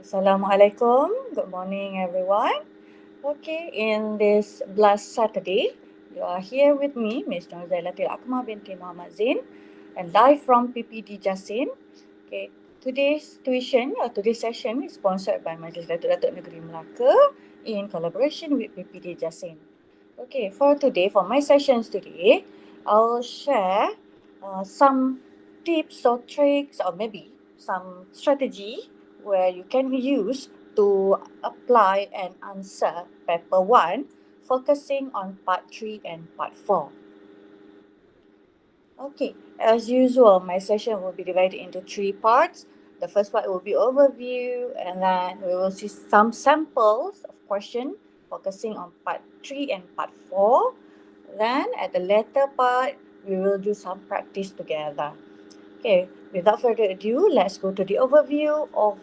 Assalamualaikum. Good morning, everyone. Okay, in this last Saturday, you are here with me, Ms. NOORZAILATIL AKMA binti Muhammad ZAIN, and live from PPD Jasin. Okay, today's session is sponsored by Majlis Datuk Negeri Melaka in collaboration with PPD Jasin. Okay, for my sessions today, I'll share some tips or tricks or maybe some strategy where you can use to apply and answer paper 1, focusing on part 3 and part 4. Okay, as usual, my session will be divided into 3 parts. The first part will be overview, and then we will see some samples of question focusing on part 3 and part 4. Then at the latter part, we will do some practice together. Okay, without further ado, let's go to the overview of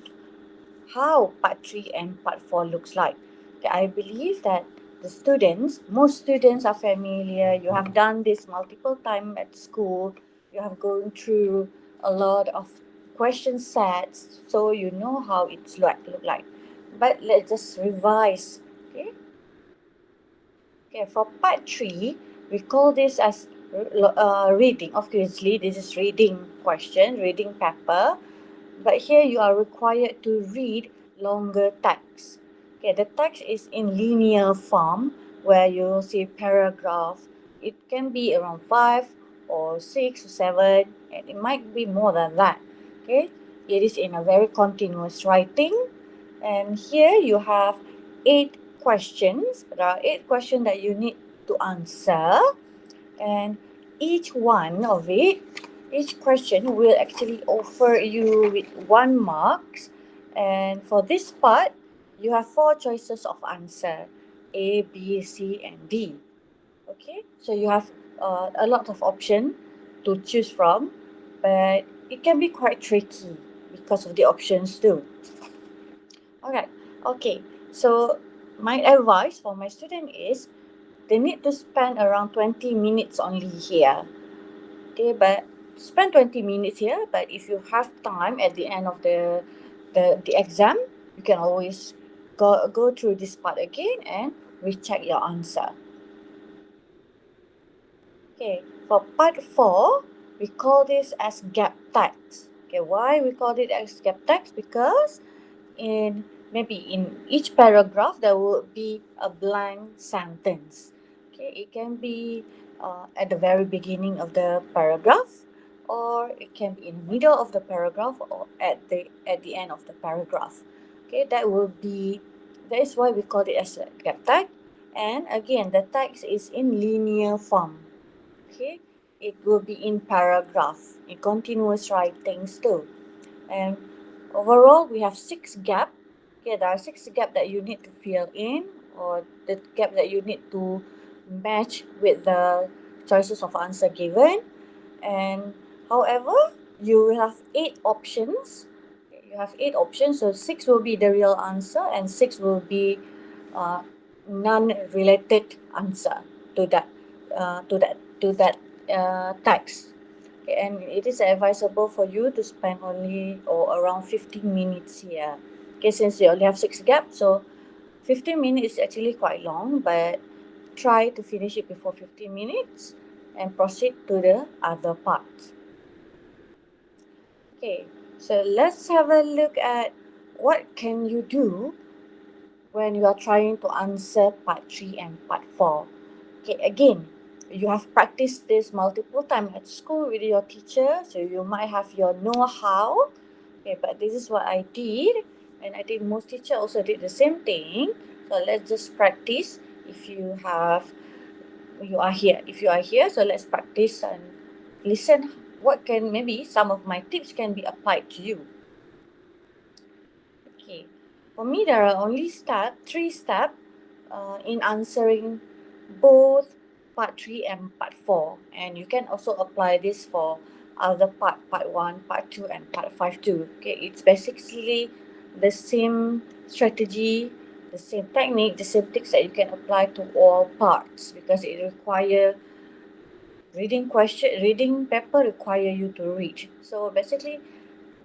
how part 3 and part 4 looks like. Okay, I believe that most students are familiar. You have done this multiple times at school. You have gone through a lot of question sets, so you know how it's look like. But let's just revise. Okay. Okay, for part 3, we call this as reading. Obviously, this is reading question, reading paper. But here you are required to read longer text. Okay, the text is in linear form where you see paragraph. It can be around 5 or 6 or 7, and it might be more than that. Okay, it is in a very continuous writing, and here you have 8 questions. There are 8 questions that you need to answer, and each one of it, each question will actually offer you with 1 marks. And for this part, you have 4 choices of answer: A, B, C, and D. Okay, so you have a lot of option to choose from, but it can be quite tricky because of the options too. Alright, okay, so my advice for my student is they need to spend around 20 minutes only here. Okay, but spend 20 minutes here, but if you have time at the end of the exam, you can always go through this part again and recheck your answer. Okay, for part 4, we call this as gap text. Okay, why we call it as gap text? Because in each paragraph there will be a blank sentence. Okay, it can be at the very beginning of the paragraph, or it can be in the middle of the paragraph, or at the end of the paragraph. Okay, that is why we call it as a gap text. And again, the text is in linear form. Okay, it will be in paragraph, in continuous writings too. And overall, we have 6 gaps. Okay, there are 6 gaps that you need to fill in, or the gap that you need to match with the choices of answer given. And however, you will have 8 options. You have 8 options, so 6 will be the real answer, and 6 will be uh, non-related answer to that text. Okay, and it is advisable for you to spend only or around 15 minutes here. Okay, since you only have 6 gaps, so 15 minutes is actually quite long, but try to finish it before 15 minutes and proceed to the other parts. Okay, so let's have a look at what can you do when you are trying to answer part 3 and part 4. Okay, again, you have practiced this multiple times at school with your teacher, so you might have your know-how. Okay, but this is what I did, and I think most teachers also did the same thing. So let's just practice. If you are here, so let's practice and listen. Maybe some of my tips can be applied to you. Okay, for me, there are only 3 steps in answering both part 3 and part 4, and you can also apply this for other part 1, part 2, and part 5 too. Okay, it's basically the same strategy, the same technique, the same tips that you can apply to all parts, because it require reading paper require you to read. So basically,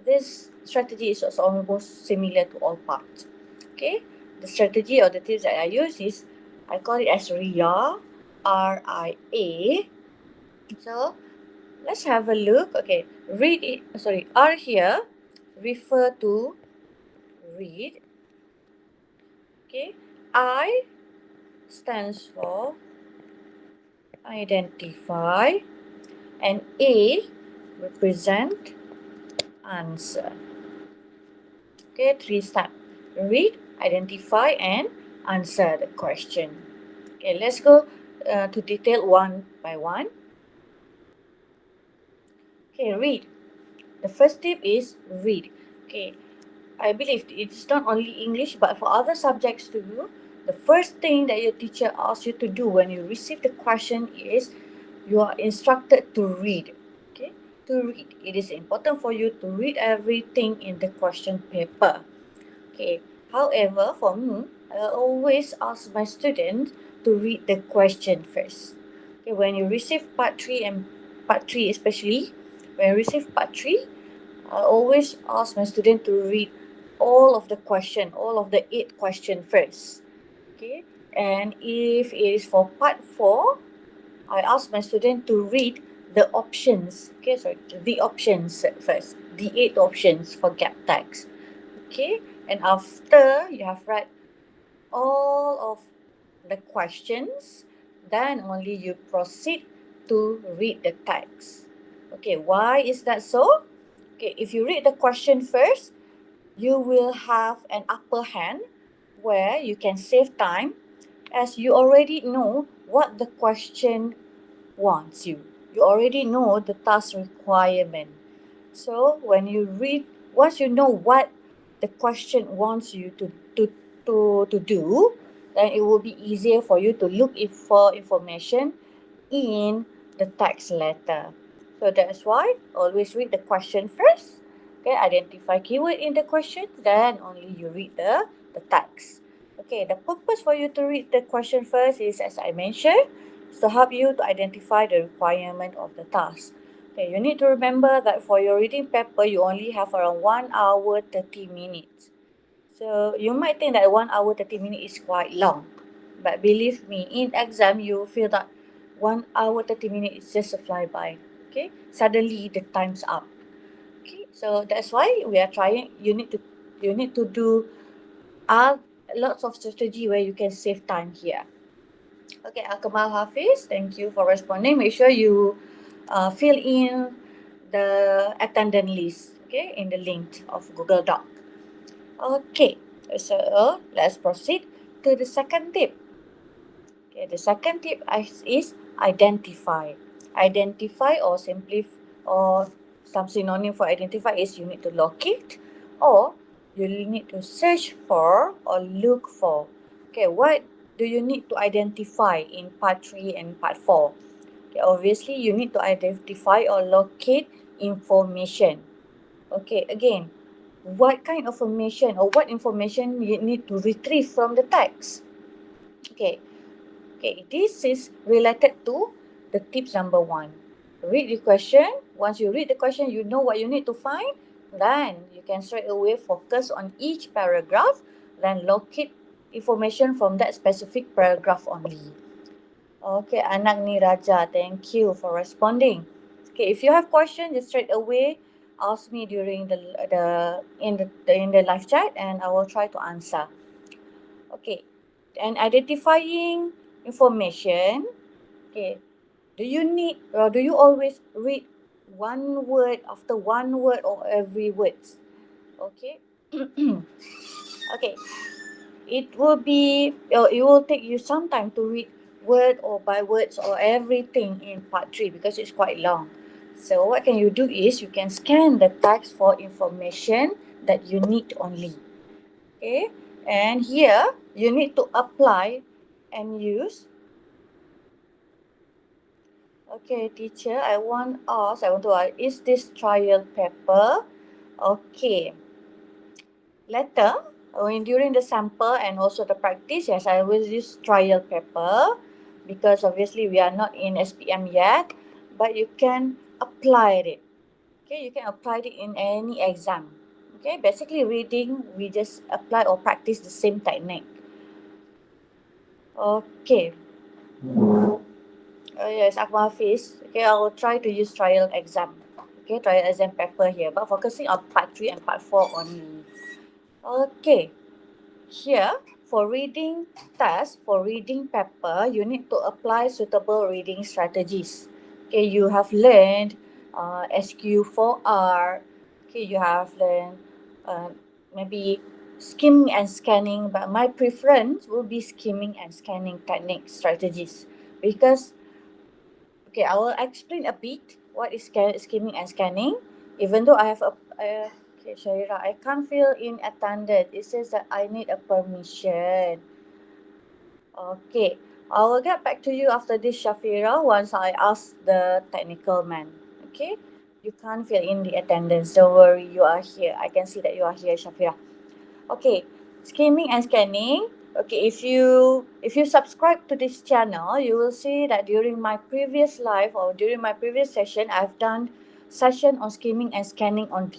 this strategy is also almost similar to all parts. Okay, the strategy or the tips that I use is, I call it as RIA, R-I-A. So let's have a look. Okay, read it. Sorry, R here refer to read. Okay, I stands for identify, and A represent answer. Okay, three steps. Read, identify, and answer the question. Okay, let's go to detail one by one. Okay, read. The first tip is read. Okay, I believe it's not only English but for other subjects too. The first thing that your teacher asks you to do when you receive the question is you are instructed to read. Okay, to read. It is important for you to read everything in the question paper. Okay, however, for me, I always ask my students to read the question first. Okay, when you receive part 3 and part 3 especially, when you receive part 3, I always ask my student to read all of the question, all of the 8 question first. Okay, and if it is for part 4, I ask my student to read the options. Okay, sorry, the options first, the 8 options for gap tags. Okay, and after you have read all of the questions, then only you proceed to read the text. Okay, why is that so? Okay, if you read the question first, you will have an upper hand where you can save time, as you already know what the question wants you. You already know the task requirement. So when you read, once you know what the question wants you to do, then it will be easier for you to look for information in the text letter. So that's why always read the question first. Okay, identify keyword in the question, then only you read the text. Okay, the purpose for you to read the question first is, as I mentioned, to help you to identify the requirement of the task. Okay, you need to remember that for your reading paper, you only have around 1 hour 30 minutes. So you might think that 1 hour 30 minutes is quite long. But believe me, in exam, you feel that 1 hour 30 minutes is just a flyby. Okay, suddenly the time's up. Okay, so that's why we are trying. You need to do lots of strategy where you can save time here. Okay, Akamal Hafiz, thank you for responding. Make sure you fill in the attendance list, okay, in the link of Google Doc. Okay, so let's proceed to the second tip. Okay, the second tip is identify. Identify or simply or some synonym for identify is you need to locate or you need to search for or look for. Okay, what do you need to identify in part 3 and part 4? Okay, obviously you need to identify or locate information. Okay, again, what kind of information or what information you need to retrieve from the text? Okay, this is related to the tips number 1. Read the question. Once you read the question, you know what you need to find. Then you can straight away focus on each paragraph. Then locate information from that specific paragraph only. Okay, Anak Ni Raja, thank you for responding. Okay, if you have questions, just straight away ask me during in the live chat, and I will try to answer. Okay, and identifying information. Okay, do you always read one word after one word or every words? Okay. Okay, it will take you some time to read word or by words or everything in part 3 because it's quite long. So what can you do is you can scan the text for information that you need only. Okay, and here you need to apply and use. Okay, teacher, I want to ask, is this trial paper? Okay. Later, during the sample and also the practice, yes, I will use trial paper because obviously we are not in SPM yet, but you can apply it. Okay, you can apply it in any exam. Okay, basically reading, we just apply or practice the same technique. Okay. Yes, AKMA Hafiz. Okay, I will try to use trial exam. Okay, trial exam paper here, but focusing on part 3 and part 4 only. Okay. Here, for reading test, for reading paper, you need to apply suitable reading strategies. Okay, you have learned SQ4R. Okay, you have learned uh, maybe skimming and scanning, but my preference will be skimming and scanning technique strategies, because okay, I will explain a bit what is skimming and scanning. Even though I have okay, Shaira, I can't fill in attended. It says that I need a permission. Okay, I will get back to you after this, Shafira, once I ask the technical man. Okay, you can't fill in the attendance. Don't worry, you are here. I can see that you are here, Shafira. Okay, skimming and scanning. Okay, if you subscribe to this channel, you will see that during my previous live or during my previous session, I've done session on skimming and scanning only.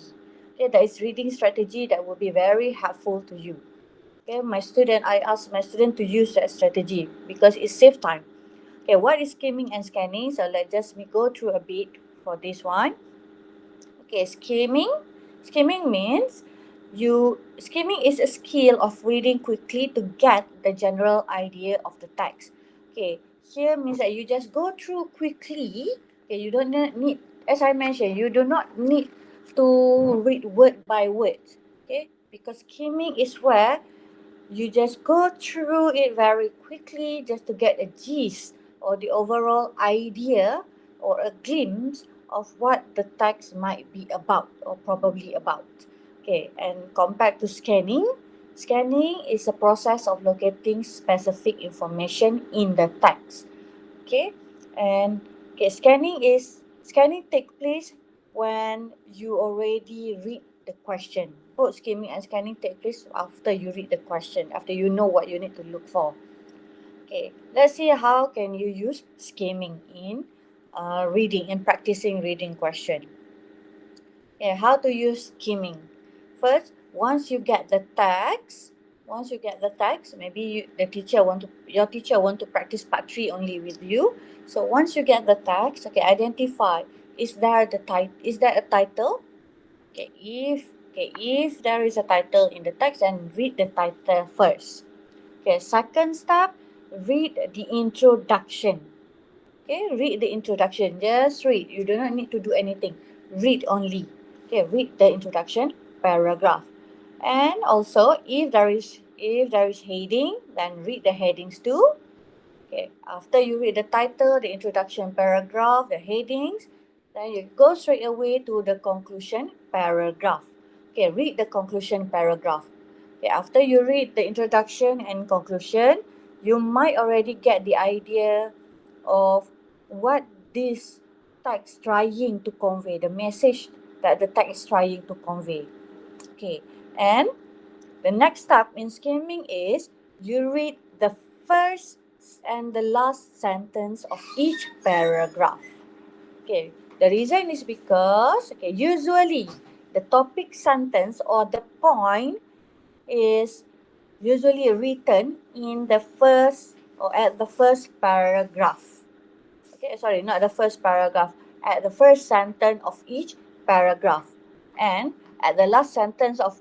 Okay, that is reading strategy that will be very helpful to you. Okay, I asked my student to use that strategy because it saves time. Okay, what is skimming and scanning? So let's just me go through a bit for this one. Okay, skimming. Skimming means skimming is a skill of reading quickly to get the general idea of the text. Okay, here means that you just go through quickly. Okay, you don't need, as I mentioned, you do not need to read word by word. Okay, because skimming is where you just go through it very quickly just to get a gist or the overall idea or a glimpse of what the text might be about or probably about. Okay, and compared to scanning, scanning is a process of locating specific information in the text. Okay, and okay, scanning take place when you already read the question. Both skimming and scanning take place after you read the question, after you know what you need to look for. Okay, let's see how can you use skimming in reading and practicing reading question. Okay, how to use skimming. First, once you get the text, maybe your teacher want to practice part 3 only with you. So once you get the text, okay, identify, is there a title? If there is a title in the text, then read the title first. Okay, second step, read the introduction. Okay, read the introduction. Just read. You do not need to do anything. Read only. Okay, read the introduction paragraph. And also, if there is heading, then read the headings too. Okay, after you read the title, the introduction paragraph, the headings, then you go straight away to the conclusion paragraph. Okay, read the conclusion paragraph. Okay, after you read the introduction and conclusion, you might already get the idea of what this text trying to convey, the message that the text is trying to convey. Okay, and the next step in skimming is you read the first and the last sentence of each paragraph. Okay, the reason is because usually the topic sentence or the point is usually written in the first or at the first paragraph. Okay, sorry, not the first paragraph, at the first sentence of each paragraph. And at the last sentence of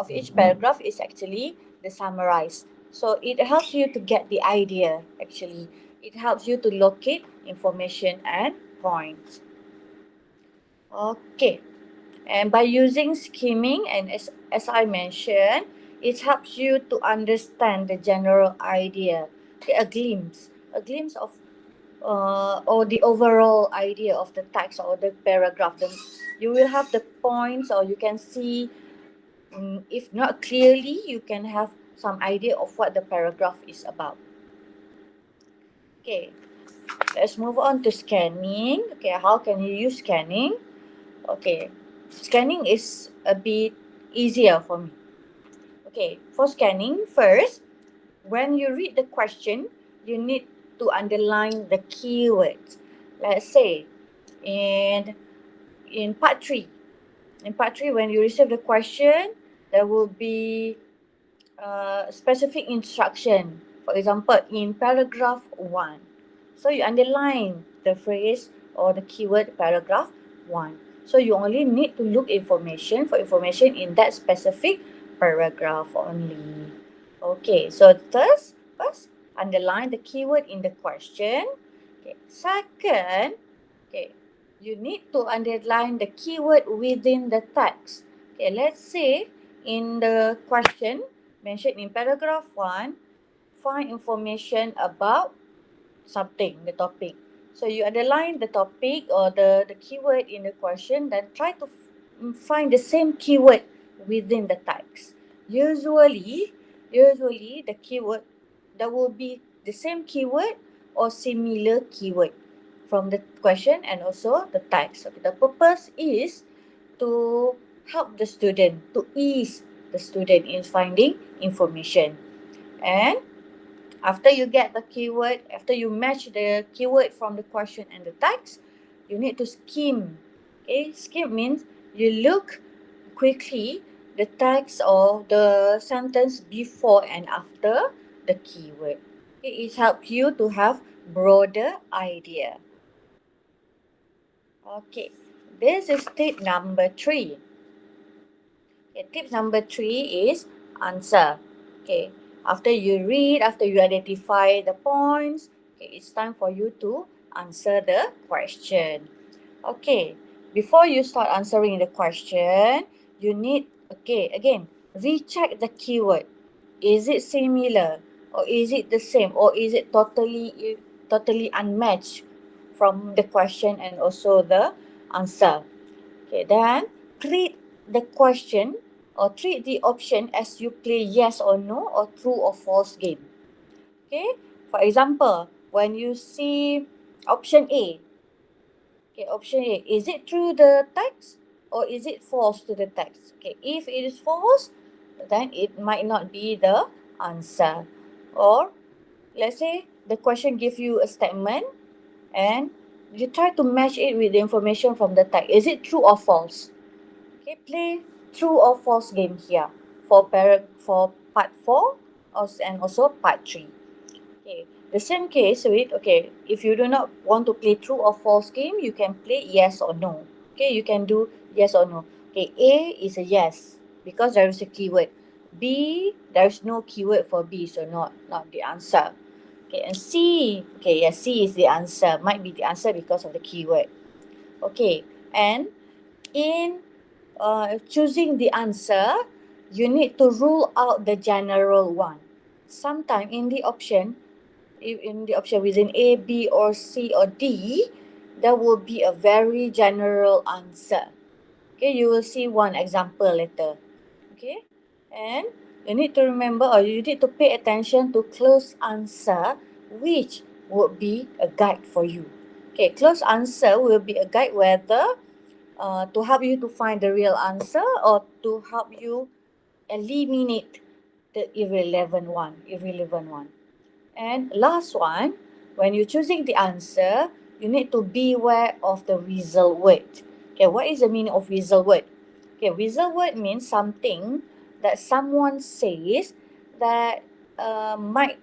each paragraph is actually the summarize. So it helps you to get the idea actually. It helps you to locate information and points. Okay. And by using skimming, and as I mentioned, it helps you to understand the general idea, okay, a glimpse of or the overall idea of the text or the paragraph. Then you will have the points, or you can see, if not clearly, you can have some idea of what the paragraph is about. Okay, let's move on to scanning. Okay, how can you use scanning? Okay, scanning is a bit easier for me. Okay, for scanning, first, when you read the question, you need to underline the keywords. Let's say, in in part 3. In part 3, when you receive the question, there will be specific instruction. For example, in paragraph 1. So you underline the phrase or the keyword paragraph 1. So you only need to look for information in that specific paragraph only. Okay, so first underline the keyword in the question. Okay, second, okay, you need to underline the keyword within the text. Okay, let's say in the question mentioned in paragraph 1, find information about something, the topic. So you underline the topic or the keyword in the question, then try to find the same keyword within the text. Usually the keyword, there will be the same keyword or similar keyword from the question and also the text. Okay, the purpose is to help the student, to ease the student in finding information. And after you get the keyword, after you match the keyword from the question and the text, you need to skim. Okay, skim means you look quickly the text or the sentence before and after the keyword. Okay, it helps you to have broader idea. Okay, this is tip number 3. Okay, tip number 3 is answer. Okay, after you read, after you identify the points, okay, it's time for you to answer the question. Okay, before you start answering the question, you need, okay, again, recheck the keyword. Is it similar or is it the same or is it totally unmatched from the question and also the answer? Okay, then treat the question or treat the option as you play yes or no or true or false game. Okay, for example, when you see option A, okay, option A, is it true the text or is it false to the text? Okay, if it is false, then it might not be the answer. Or let's say the question gives you a statement and you try to match it with the information from the text. Is it true or false? Okay, play true or false game here for part 4 and also part 3. Okay, the same case with, okay, if you do not want to play true or false game, you can play yes or no. Okay, you can do yes or no. Okay, A is a yes because there is a keyword. B, there is no keyword for B, so not the answer. Okay, and C, okay, yes, C is the answer, might be the answer because of the keyword. Okay, and in choosing the answer, you need to rule out the general one. Sometimes in the option within A, B, or C, or D, there will be a very general answer. Okay, you will see one example later. Okay, and you need to remember or you need to pay attention to close answer, which would be a guide for you. Okay, close answer will be a guide whether to help you to find the real answer or to help you eliminate the irrelevant one. And last one, when you're choosing the answer, you need to beware of the result word. Okay, what is the meaning of result word? Okay, result word means something that someone says that might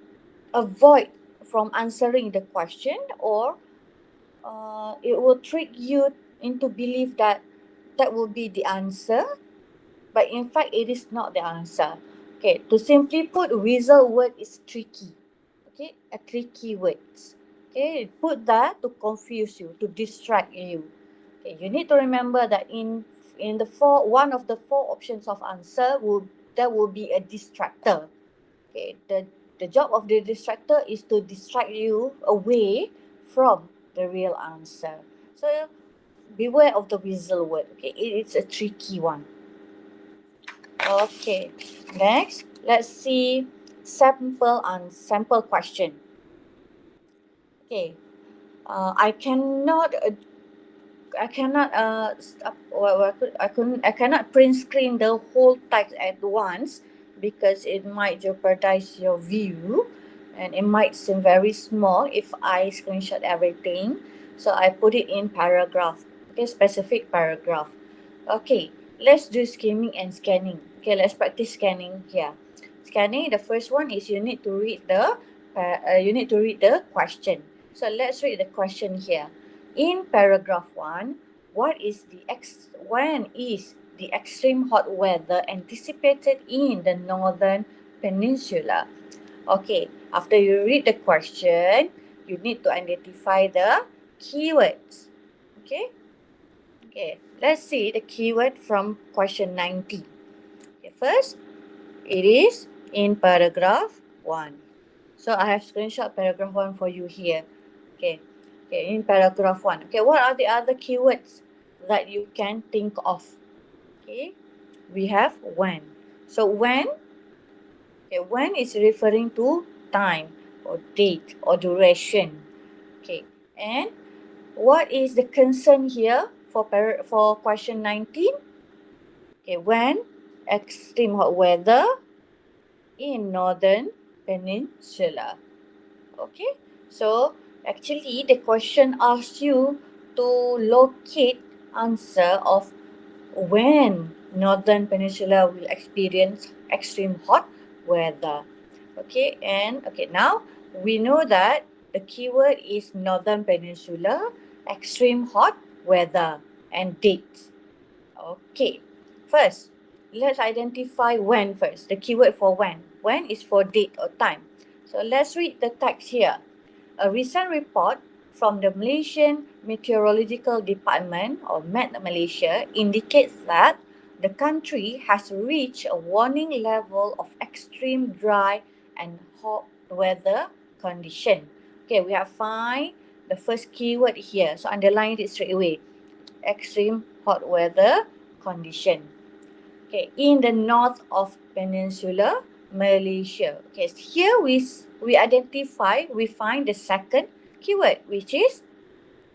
avoid from answering the question, or it will trick you into believe that that will be the answer, but in fact it is not the answer. Okay, to simply put, result word is tricky. Okay, a tricky words. Okay, put that to confuse you, to distract you. Okay, you need to remember that in the one of the 4 options of answer will be a distractor. Okay, the job of the distractor is to distract you away from the real answer. So beware of the result word. Okay, it's a tricky one. Okay, next, let's see sample question. Okay, I cannot I cannot print screen the whole text at once because it might jeopardize your view and it might seem very small if I screenshot everything. So I put it in paragraph. Okay, specific paragraph. Okay, let's do skimming and scanning. Okay, let's practice scanning here. Scanning, the first one is you need to read the question. So let's read the question here. In paragraph 1, when is the extreme hot weather anticipated in the northern peninsula? Okay, after you read the question, you need to identify the keywords. Okay? Okay, let's see the keyword from question 90. Okay, first, it is in paragraph 1. So I have screenshot paragraph 1 for you here. Okay, okay, in paragraph 1. Okay, what are the other keywords that you can think of? Okay, we have when. So when, okay, when is referring to time or date or duration. Okay, and what is the concern here for question 19? Okay, when extreme hot weather in northern peninsula. Okay, so actually the question asks you to locate answer of when northern peninsula will experience extreme hot weather. Okay, and okay, now we know that the keyword is northern peninsula, extreme hot weather, and dates. Okay, first, let's identify when first, the keyword for when. When is for date or time. So let's read the text here. A recent report from the Malaysian Meteorological Department or Met Malaysia indicates that the country has reached a warning level of extreme dry and hot weather condition. Okay, we have find the first keyword here. So underline it straight away. Extreme hot weather condition. Okay, in the north of Peninsula Malaysia. Okay, so here we find the second keyword, which is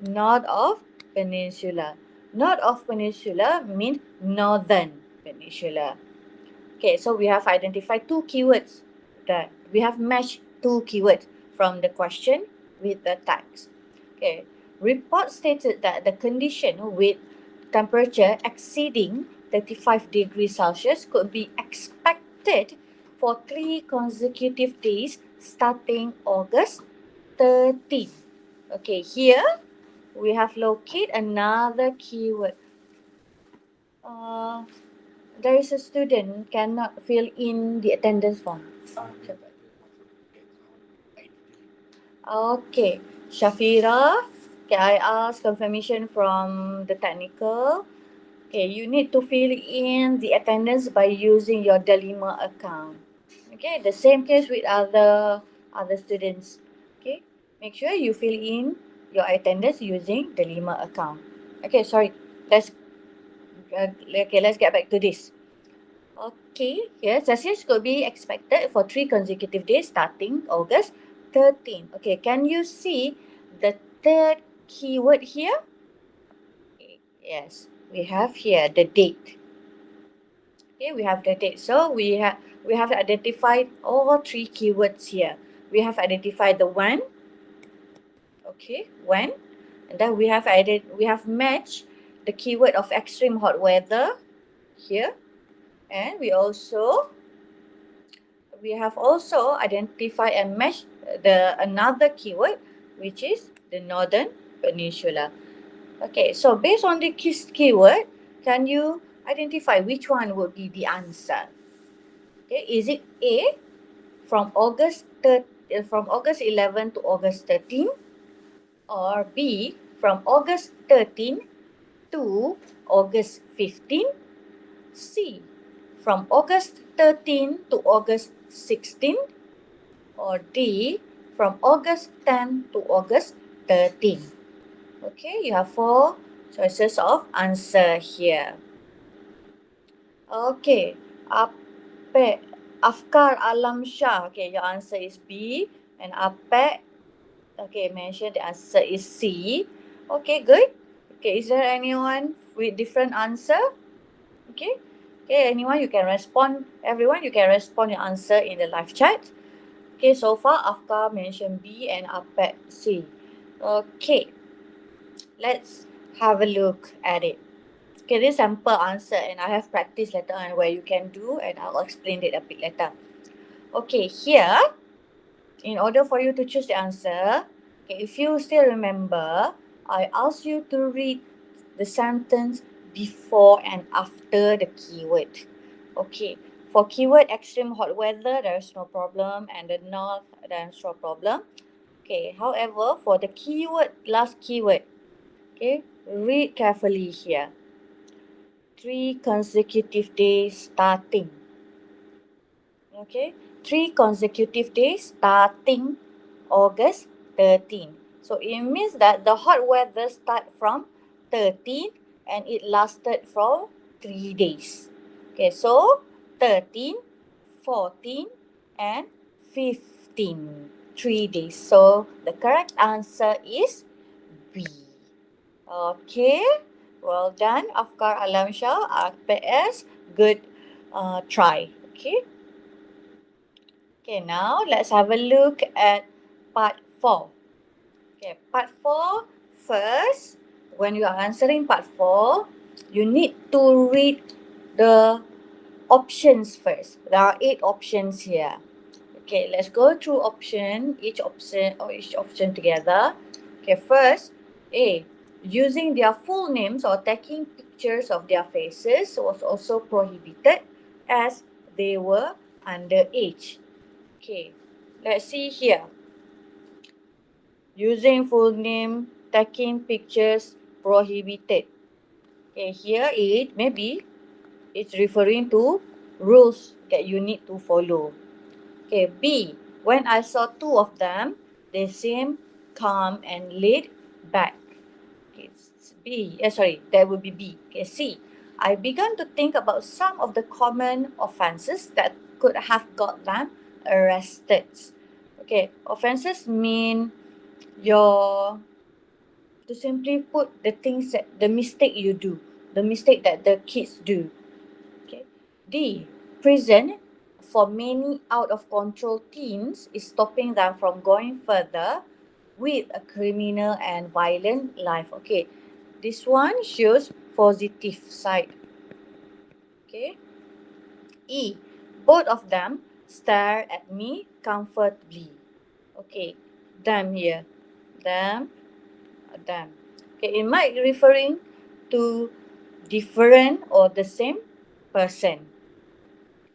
north of Peninsula. North of Peninsula means northern Peninsula. Okay, so we have identified two keywords. That we have matched two keywords from the question with the text. Okay, report stated that the condition with temperature exceeding 35 degrees Celsius could be expected for 3 consecutive days starting August 13. Okay, here we have located another keyword. Uh, there is a student cannot fill in the attendance form. Okay, Shafira, can I ask confirmation from the technical? Okay, you need to fill in the attendance by using your Delima account. Okay, the same case with other students. Okay, make sure you fill in your attendance using Delima account. Okay, sorry. Let's get back to this. Okay, yes, sessions could be expected for 3 consecutive days starting August 13. Okay, can you see the third keyword here? Yes, we have here the date. Okay, we have the date. So we have identified all three keywords here. We have identified the when. Okay, when, and then we have matched the keyword of extreme hot weather here, and we have also identified and matched the another keyword, which is the northern peninsula. Okay, so based on the keyword, can you identify which one would be the answer? Okay, is it A, from from August 11 to August 13, or B, from August 13 to August 15, C, from August 13 to August 16, or D, from August 10 to August 13. Okay, you have 4 choices of answer here. Okay, Afkar Alam Shah. Okay, your answer is B. And Apek, okay, mentioned the answer is C. Okay, good. Okay, is there anyone with different answer? Okay. Okay, anyone you can respond. Everyone, you can respond your answer in the live chat. Okay, so far Afkar mentioned B and Apek C. Okay, let's have a look at it. Okay, this sample answer, and I have practice later on where you can do, and I'll explain it a bit later. Okay, here, in order for you to choose the answer, okay, if you still remember, I asked you to read the sentence before and after the keyword. Okay, for keyword extreme hot weather, there's no problem, and the north, there's no problem. Okay, however, for the keyword, last keyword, okay, read carefully here. 3 consecutive days starting. Okay, 3 consecutive days starting August 13. So it means that the hot weather start from 13 and it lasted for 3 days. Okay, so 13, 14 and 15. 3 days. So the correct answer is B. Okay, well done, Afkar Alamshah, RPS. Good try. Okay, now let's have a look at part 4. Okay, part 4, first, when you are answering part 4, you need to read the options first. There are 8 options here. Okay, let's go through each option together. Okay, first, A. Using their full names or taking pictures of their faces was also prohibited as they were underage. Okay, let's see here. Using full name, taking pictures prohibited. Okay, here it maybe it's referring to rules that you need to follow. Okay, B. When I saw 2 of them, they seemed calm and laid back. Okay, that would be B. Okay, C. I began to think about some of the common offenses that could have got them arrested. Okay, offenses mean your, to simply put, the mistake you do, the mistake that the kids do. Okay. D. Prison for many out of control teens is stopping them from going further with a criminal and violent life. Okay, this one shows positive side. Okay. E. Both of them stare at me comfortably. Okay, them here, them, them. Okay, it might referring to different or the same person.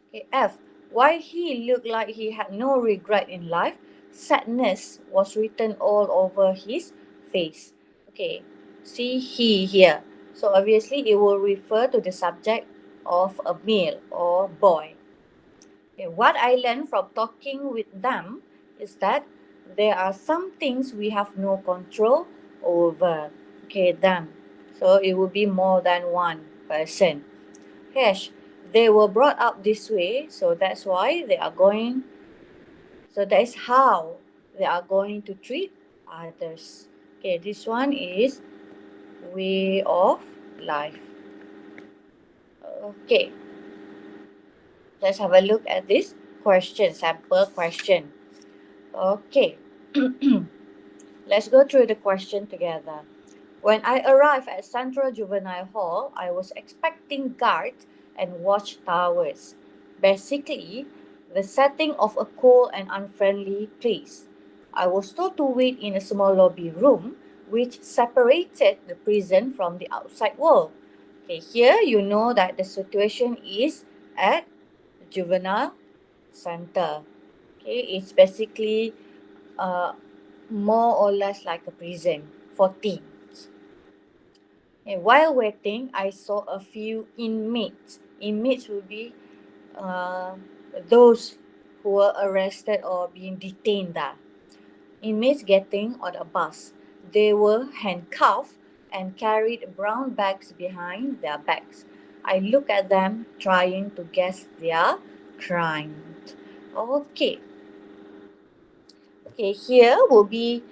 Okay, F. While he looked like he had no regret in life, sadness was written all over his face. Okay, see he here. So obviously it will refer to the subject of a male or boy. Okay, what I learned from talking with them is that there are some things we have no control over. Okay, them. So it will be more than one person. Hash, they were brought up this way, so that's why they are going, so that is how they are going to treat others. Okay, this one is way of life. Okay, let's have a look at this question, sample question. Okay, let's go through the question together. When I arrived at Central Juvenile Hall, I was expecting guards and watchtowers. Basically, the setting of a cold and unfriendly place. I was told to wait in a small lobby room which separated the prison from the outside world. Okay, here you know that the situation is at the juvenile center. Okay, it's basically uh, more or less like a prison for teens. And while waiting, I saw a few inmates. Inmates will be uh, those who were arrested or being detained there. Inmates getting on a bus. They were handcuffed and carried brown bags behind their backs. I look at them trying to guess their crime. Okay. Okay, here will be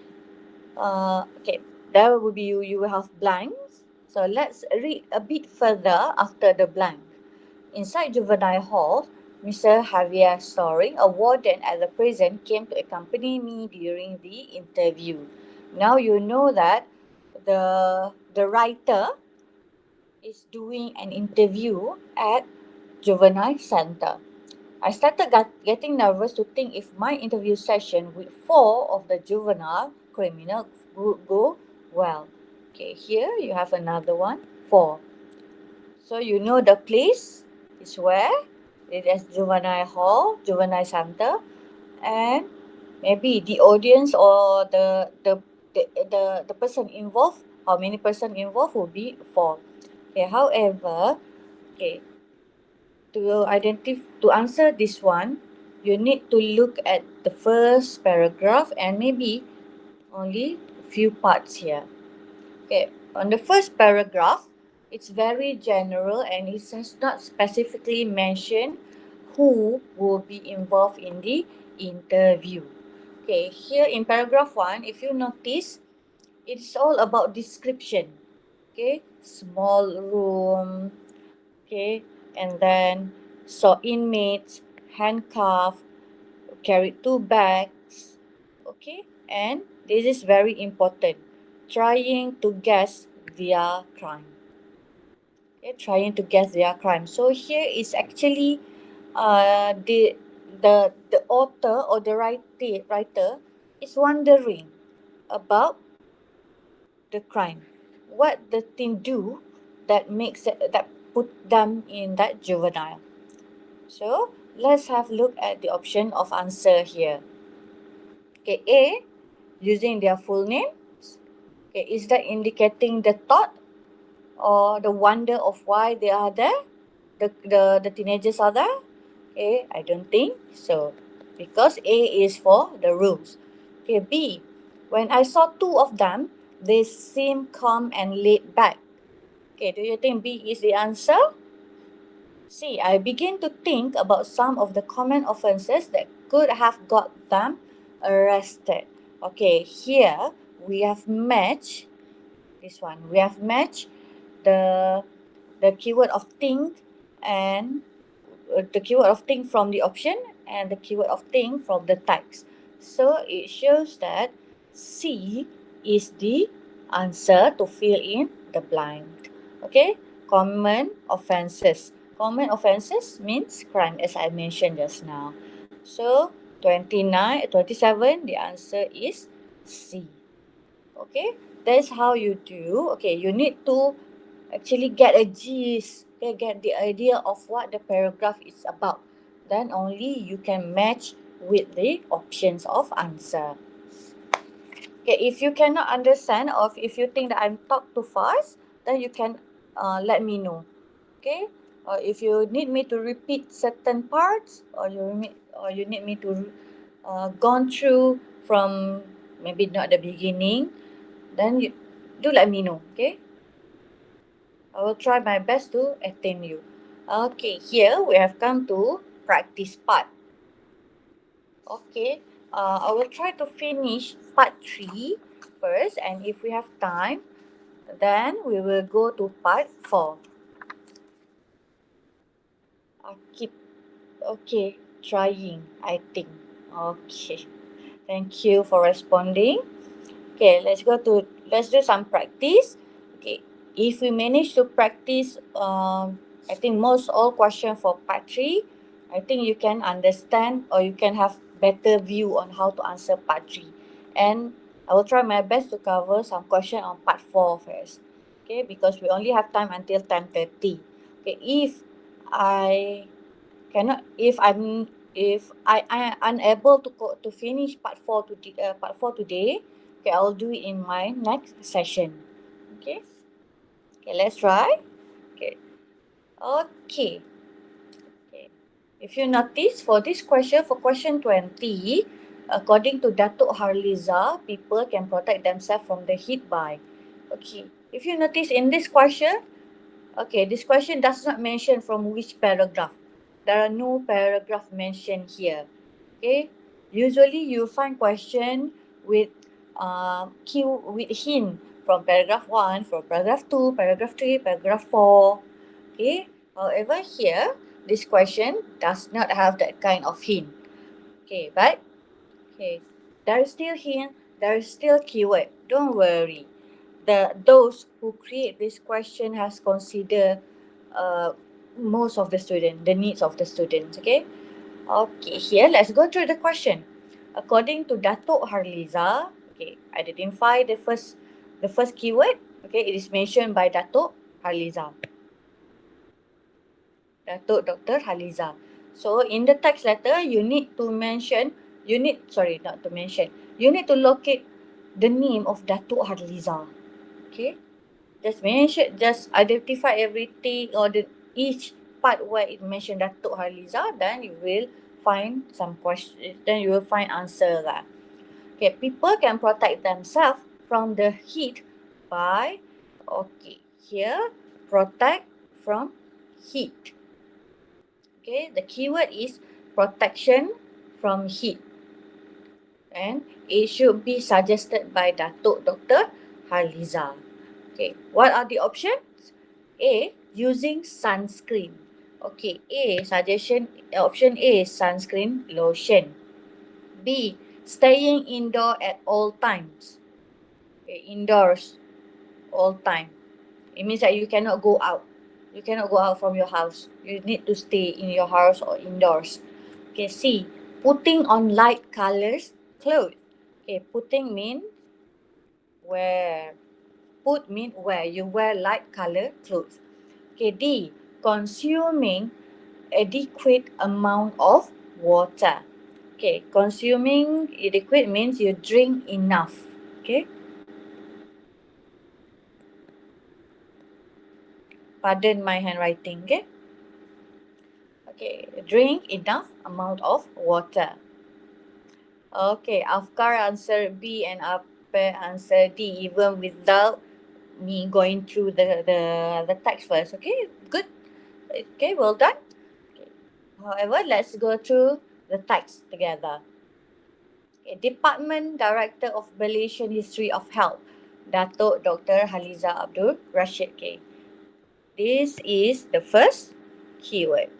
okay, there will be you will have blanks. So let's read a bit further after the blank. Inside juvenile hall, Mr. Javier Story, a warden at the prison, came to accompany me during the interview. Now you know that the the writer is doing an interview at Juvenile Center. I started getting nervous to think if my interview session with 4 of the juvenile criminal would go well. Okay, here you have another one, 4. So you know the place is where? It is juvenile hall, juvenile center, and maybe the audience or the person involved, how many person involved will be 4. Okay, however, okay, to answer this one, you need to look at the first paragraph and maybe only few parts here. Okay, on the first paragraph, it's very general and it does not specifically mention who will be involved in the interview. Okay, here in paragraph 1, if you notice, it's all about description. Okay, small room, okay, and then saw inmates handcuffed, carried 2 bags, okay, and this is very important, trying to guess their crime. Okay, trying to guess their crime. So here is actually the author or the writer is wondering about the crime, what the thing do that makes that put them in that juvenile. So let's have a look at the option of answer here. Okay, A, using their full names. Okay, is that indicating the thought or the wonder of why they are there? The teenagers are there? Okay, I don't think so. Because A is for the rules. Okay, B, when I saw 2 of them, they seem calm and laid back. Okay, do you think B is the answer? See, I begin to think about some of the common offenses that could have got them arrested. Okay, here we have matched this one. We have matched the keyword of think and the keyword of think from the option and the keyword of think from the text. So it shows that C is the answer to fill in the blank. Okay, common offenses. Common offenses means crime as I mentioned just now. So 27, the answer is C. Okay, that's how you do. Okay, you need to actually get a gist, okay, get the idea of what the paragraph is about. Then only you can match with the options of answer. Okay, if you cannot understand or if you think that I'm talk too fast, then you can let me know. Okay, or if you need me to repeat certain parts, or you need me to gone through from maybe not the beginning, then you do let me know. Okay, I will try my best to attain you. Okay, here we have come to practice part. Okay, I will try to finish part 3 first, and if we have time, then we will go to part 4. I keep, okay, trying, I think. Okay, thank you for responding. Okay, let's do some practice. Okay, if we manage to practice, I think most all question for part 3, I think you can understand or you can have better view on how to answer part 3. And I will try my best to cover some question on part 4 first. Okay, because we only have time until 10:30. Okay, I if I unable to finish part 4 today, okay, I'll do it in my next session. Okay, okay, let's try. Okay, okay, okay. If you notice for this question, for question 20, according to Datuk Harliza, people can protect themselves from the heat by. Okay, if you notice in this question, okay, this question does not mention from which paragraph. There are no paragraph mentioned here. Okay, usually you find question with with hint from paragraph 1, from paragraph 2, paragraph 3, paragraph 4. Okay, however here, this question does not have that kind of hint. Okay, but okay, there is still hint, there is still keyword. Don't worry. those who create this question has considered most of the student, the needs of the students. Okay. Okay, here let's go through the question. According to Datuk Harliza, okay, identify the first keyword. Okay, it is mentioned by Datuk Harliza. Datuk Dr. Harliza. So in the text letter, you need to mention, you need to locate the name of Datuk Harliza. Okay, just identify everything or each part where it mentioned Datuk Harliza, then you will find some question, then you will find answer lah. Okay, people can protect themselves from the heat by, okay, here, protect from heat. Okay, the keyword is protection from heat. And it should be suggested by Datuk Dr. Harliza. Okay, what are the options? A, using sunscreen. Okay, option A is sunscreen lotion. B, staying indoor at all times. Okay, indoors all time. It means that you cannot go out. You cannot go out from your house. You need to stay in your house or indoors. Okay, C, putting on light colors clothes. Okay, putting mean wear. Put mean wear. You wear light color clothes. Okay, D, consuming adequate amount of water. Okay, consuming adequate means you drink enough. Okay. Pardon my handwriting. Okay. Okay, drink enough amount of water. Okay, Afkar answer B and Ape answer D, even without me going through the text first. Okay, good. Okay, well done. Okay. However, let's go through the text together. Okay, Department Director of Malaysian History of Health, Datuk Dr. Haliza Abdul Rashid. Okay. This is the first keyword.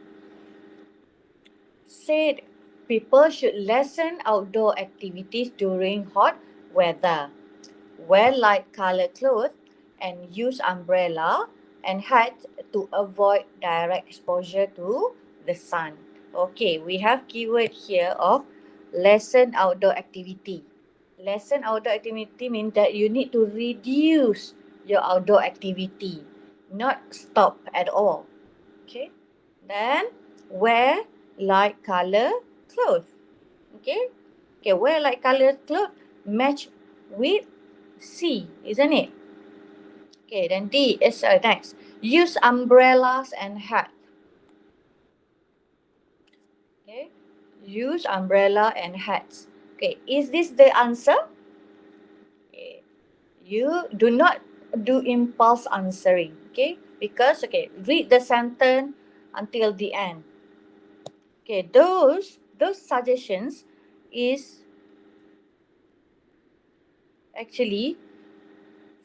Said people should lessen outdoor activities during hot weather. Wear light colored clothes and use umbrella and hat to avoid direct exposure to the sun. Okay, we have keyword here of lessen outdoor activity. Lessen outdoor activity means that you need to reduce your outdoor activity, not stop at all. Okay, then wear light color clothes. Okay, wear light color clothes match with C, isn't it? Okay, then D is next. Use umbrellas and hat. Okay, use umbrella and hats. Okay, is this the answer? Okay, you do not do impulse answering. Okay, because read the sentence until the end. Okay, those suggestions is actually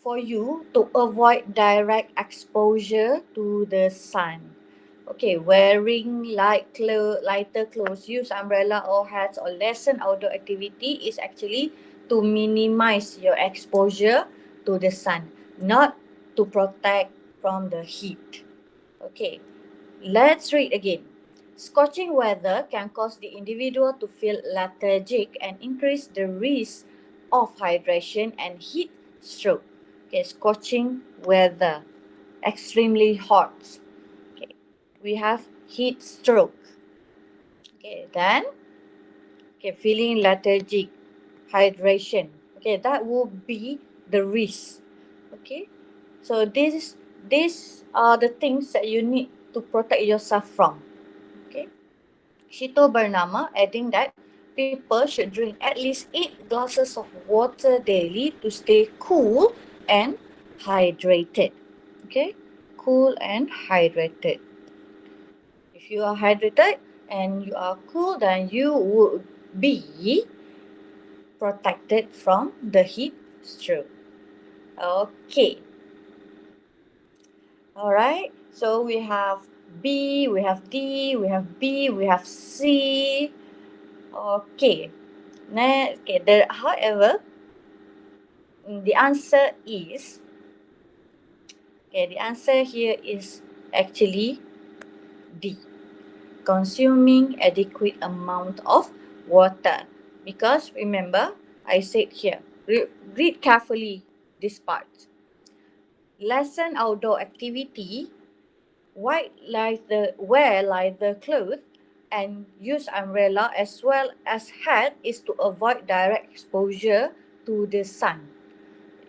for you to avoid direct exposure to the sun. Okay, wearing lighter clothes, use umbrella or hats or lessen outdoor activity is actually to minimize your exposure to the sun, not to protect from the heat. Okay, let's read again. Scorching weather can cause the individual to feel lethargic and increase the risk of hydration and heat stroke. Okay, scorching weather, extremely hot. Okay, we have heat stroke. Okay, then feeling lethargic, hydration. Okay, that would be the risk. Okay, so these are the things that you need to protect yourself from. Okay, Shito Bernama adding that people should drink at least 8 glasses of water daily to stay cool and hydrated. Okay, cool and hydrated. If you are hydrated and you are cool, then you would be protected from the heat stroke. Okay. Alright, so we have B, we have D, we have B, we have C. Okay. However, the answer is Okay, the answer here is actually D. Consuming adequate amount of water. Because remember, I said here, read carefully this part. Lessen outdoor activity, wear lighter clothes, and use umbrella as well as hat is to avoid direct exposure to the sun.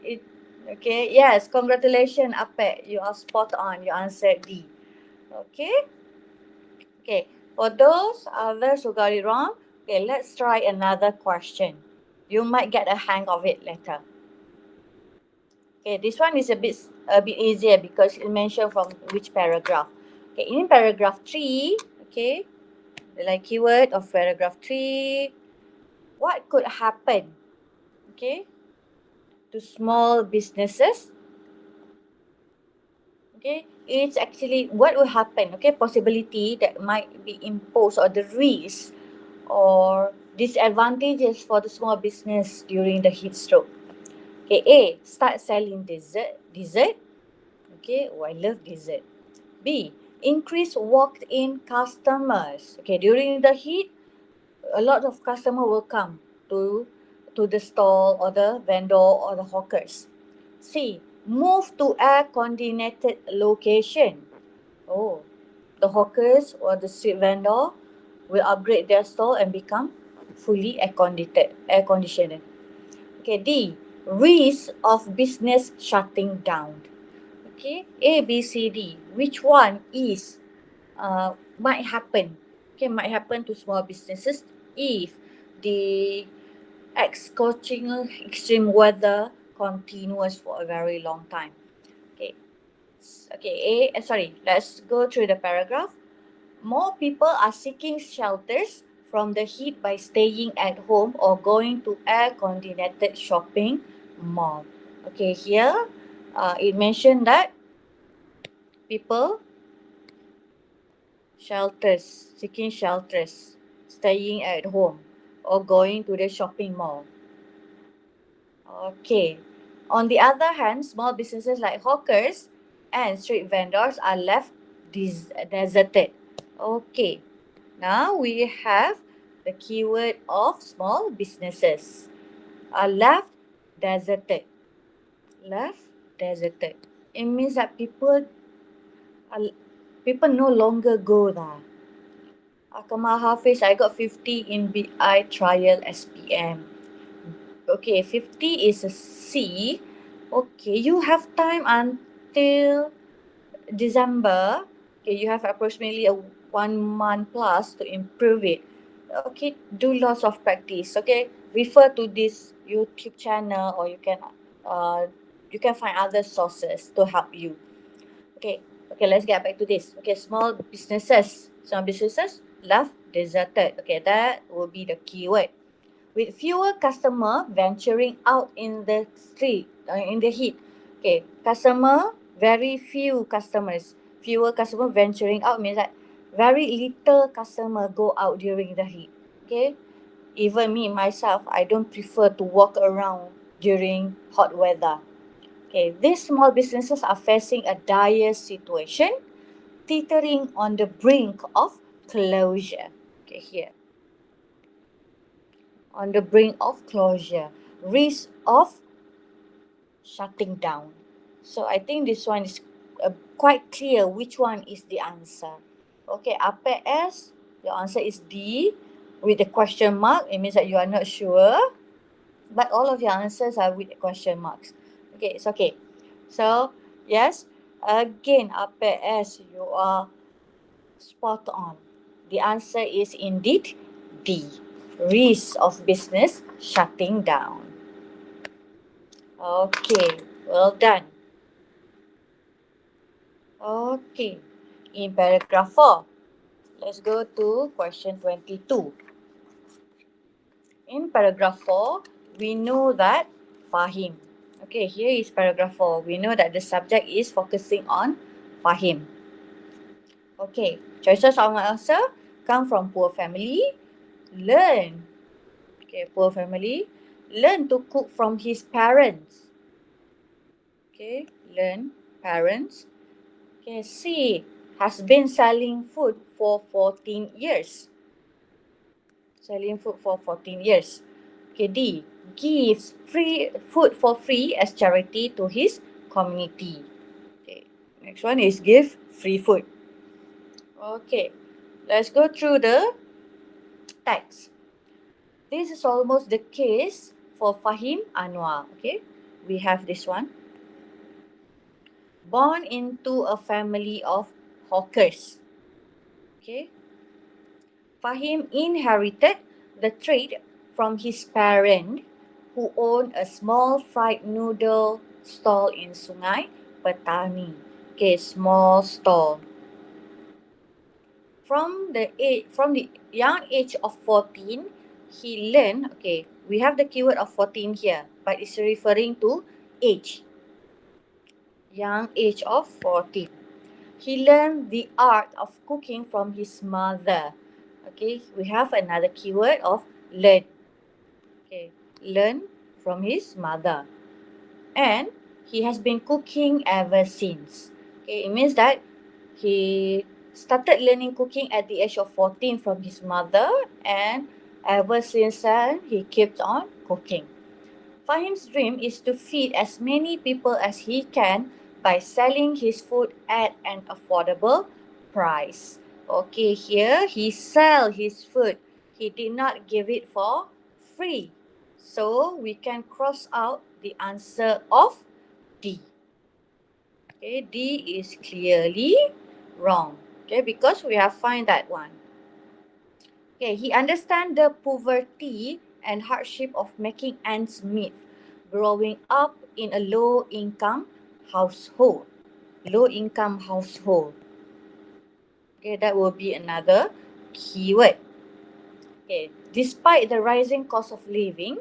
It, okay, yes, congratulations, Ape. You are spot on. You answered D. Okay. Okay, for those others who got it wrong, okay, let's try another question. You might get a hang of it later. Okay, this one is a bit easier because it mentioned from which paragraph. Okay, in paragraph 3, okay, the like keyword of paragraph 3, what could happen, okay, to small businesses? Okay, it's actually what will happen, okay, possibility that might be imposed or the risk or disadvantages for the small business during the heat stroke. Okay, A, start selling dessert. Okay, oh, I love dessert. B, increase walked-in customers. Okay, during the heat, a lot of customer will come to the stall or the vendor or the hawkers. C, move to air-conditioned location. Oh, the hawkers or the street vendor will upgrade their stall and become fully air conditioned. Okay, D, risk of business shutting down. Okay, A, B, C, D. Which one is might happen? Okay, might happen to small businesses if the scorching extreme weather continues for a very long time. Okay, let's go through the paragraph. More people are seeking shelters from the heat by staying at home or going to air-conditioned shopping mall. Okay, here it mentioned that people seeking shelters, staying at home or going to the shopping mall. Okay. On the other hand, small businesses like hawkers and street vendors are left deserted. Okay. Now we have the keyword of small businesses. Are left deserted. Left deserted. It means that people no longer go there. AKMA Hafiz, I got 50 in BI trial SPM. Okay, 50 is a C. Okay, you have time until December. Okay, you have approximately a 1 month plus to improve it. Okay, do lots of practice. Okay, refer to this YouTube channel or you can find other sources to help you. Okay, let's get back to this. Okay, small businesses left deserted. Okay, that will be the keyword. With fewer customer venturing out in the street, in the heat. Okay, very few customers. Fewer customer venturing out means that very little customer go out during the heat. Okay, even me myself, I don't prefer to walk around during hot weather. Okay, these small businesses are facing a dire situation, teetering on the brink of closure. Okay, here on the brink of closure, risk of shutting down. So I think this one is quite clear which one is the answer. Okay, APS, your answer is D with the question mark. It means that you are not sure, but all of your answers are with question marks. Okay, it's okay. So, yes, again, APS, you are spot on. The answer is indeed D, risk of business shutting down. Okay, well done. Okay, in paragraph 4, let's go to question 22. In paragraph 4, we know that Fahim. Okay, here is paragraph 4. We know that the subject is focusing on Fahim. Okay, choices of answer come from poor family, learn. Okay, poor family, learn to cook from his parents. Okay, learn parents. Okay, C, has been selling food for 14 years. Selling food for 14 years. Okay, D, gives free food for free as charity to his community. Okay, next one is give free food. Okay, let's go through the text. This is almost the case for Fahim Anwar. Okay, we have this one. Born into a family of hawkers. Okay, Fahim inherited the trade from his parent, who owned a small fried noodle stall in Sungai Petani. Okay, small stall. From the young age of 14, he learned, okay, we have the keyword of 14 here, but it's referring to age. Young age of 14. He learned the art of cooking from his mother. Okay, we have another keyword of learn. Okay, learn from his mother. And he has been cooking ever since. Okay, it means that he started learning cooking at the age of 14 from his mother, and ever since then he kept on cooking. Fahim's dream is to feed as many people as he can by selling his food at an affordable price. Okay, here he sell his food. He did not give it for free. So we can cross out the answer of D. Okay, D is clearly wrong. Okay, because we have find that one. Okay, he understands the poverty and hardship of making ends meet, growing up in a low-income household. Low-income household. Okay, that will be another keyword. Okay, despite the rising cost of living,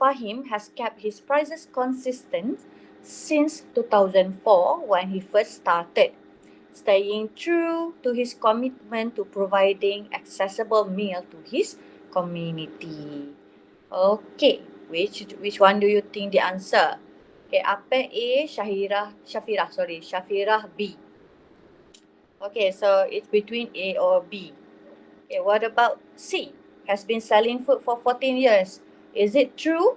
Fahim has kept his prices consistent since 2004 when he first started, staying true to his commitment to providing accessible meal to his community. Okay, which one do you think the answer? Okay, apa A, Shafirah B. Okay, so it's between A or B. Okay, what about C? Has been selling food for 14 years. Is it true?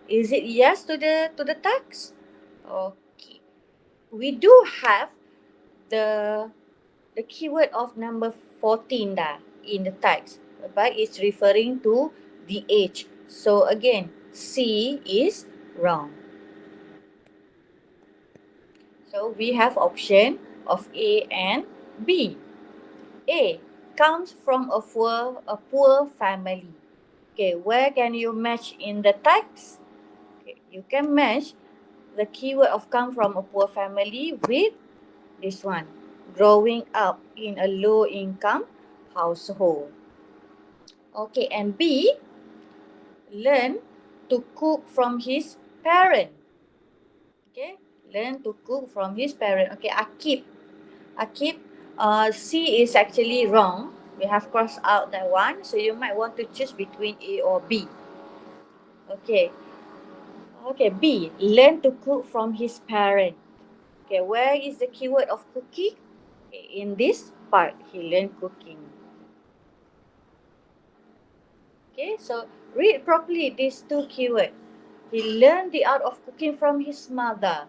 Is it yes to the text? Okay. We do have the keyword of number 14 dah in the text, but it's referring to the age. So again, C is wrong. So we have option of A and B. A comes from a poor family. Okay, where can you match in the text? Okay, you can match the keyword of come from a poor family with this one, growing up in a low income household. Okay, and B, learn to cook from his parent. Okay, learn to cook from his parent. Okay, Akib, C is actually wrong. We have crossed out that one, so you might want to choose between A or B. Okay, B, learn to cook from his parent. Okay, where is the keyword of cooking? Okay, in this part, he learned cooking. Okay, so read properly these two keywords. He learned the art of cooking from his mother.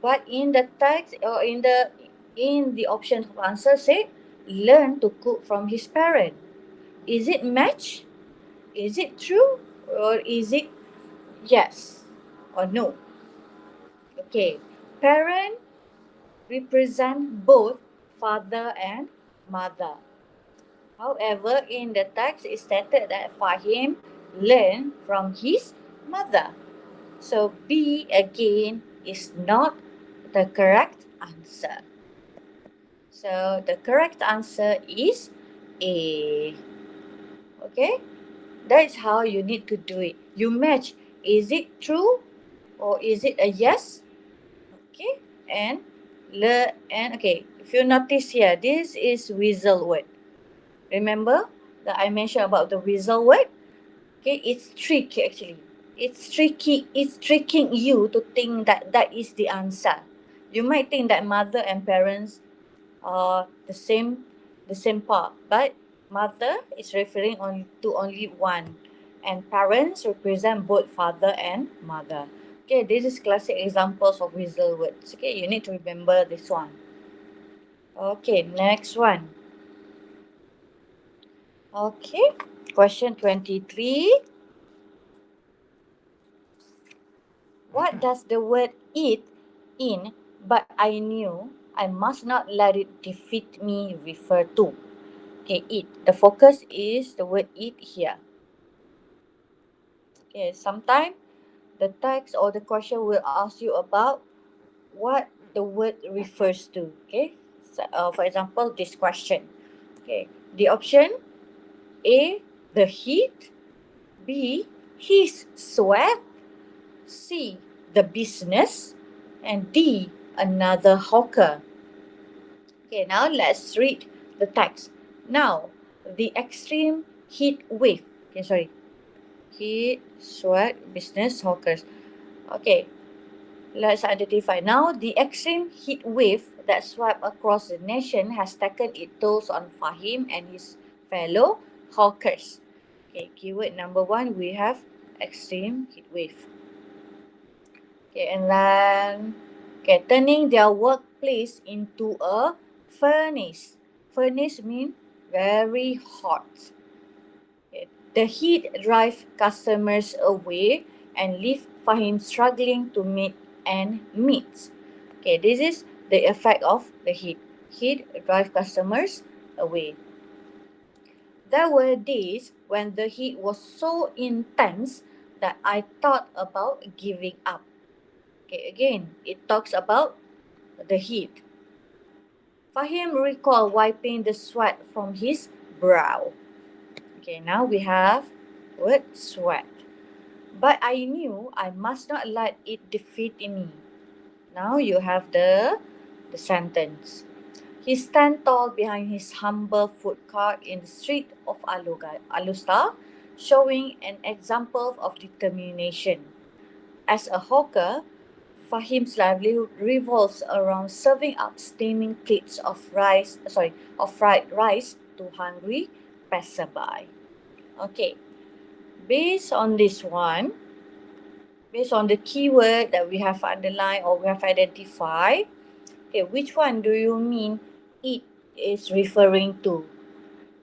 But in the text or in the option of answer say, learn to cook from his parent. Is it match? Is it true? Or is it yes or no? Okay, parent represent both father and mother. However, in the text it stated that Fahim learned from his mother. So B again is not the correct answer. So the correct answer is A. Okay? That's how you need to do it. You match. Is it true or is it a yes? Okay? And okay, if you notice here, this is whistle word. Remember that I mentioned about the whistle word? Okay, it's tricky actually. It's tricky. It's tricking you to think that that is the answer. You might think that mother and parents are the same part, but mother is referring to only one, and parents represent both father and mother. Okay, this is classic examples of weasel words. Okay, you need to remember this one. Okay, next one. Okay, question 23. What does the word eat in but I knew I must not let it defeat me refer to? Okay, eat. The focus is the word eat here. Okay, sometimes the text or the question will ask you about what the word refers to. Okay, so, for example, this question. Okay, the option A, the heat. B, his sweat. C, the business. And D, another hawker. Okay, now let's read the text. Now, the extreme heat wave. Okay, sorry. Heat, sweat, business, hawkers. Okay, let's identify. Now, the extreme heat wave that swept across the nation has taken its tolls on Fahim and his fellow hawkers. Okay, keyword number one, we have extreme heat wave. Okay, and then, okay, turning their workplace into a furnace. Furnace means very hot. Okay, the heat drive customers away and leave Fahim struggling to meet and meet. Okay, this is the effect of the heat. Heat drive customers away. There were days when the heat was so intense that I thought about giving up. Okay, again, it talks about the heat. Fahim recalled wiping the sweat from his brow. Okay, now we have word sweat. But I knew I must not let it defeat me. Now you have the sentence. He stand tall behind his humble food cart in the street of Alustar, showing an example of determination. As a hawker, Fahim's livelihood revolves around serving up steaming plates of fried rice to hungry passerby. Okay, based on this one, based on the keyword that we have underlined or we have identified, okay, which one do you mean it is referring to?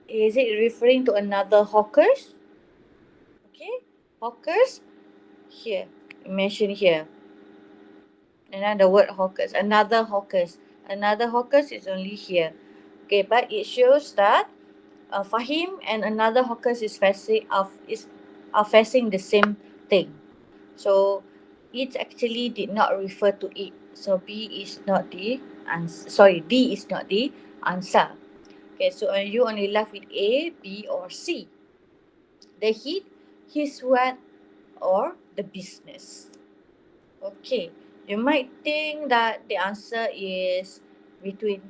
Is it referring to another hawkers? Okay, hawkers here, mentioned here. Another word hawkers, another hawkers is only here. Okay, but it shows that Fahim and another hawkers are facing the same thing. So it actually did not refer to it. So B is not the answer. Sorry, D is not the answer. Okay, so you only left with A, B, or C. The heat, his sweat, or the business. Okay, you might think that the answer is between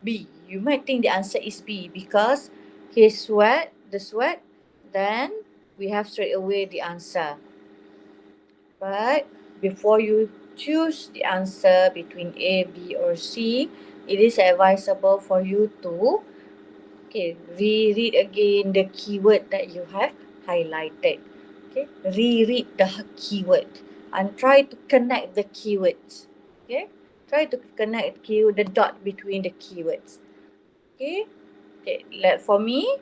B. You might think the answer is B because his sweat, the sweat, then we have straight away the answer. But before you choose the answer between A, B, or C, it is advisable for you to reread again the keyword that you have highlighted. Okay, reread the keyword and try to connect the keywords. Okay, try to connect the dot between the keywords. Okay, like for me,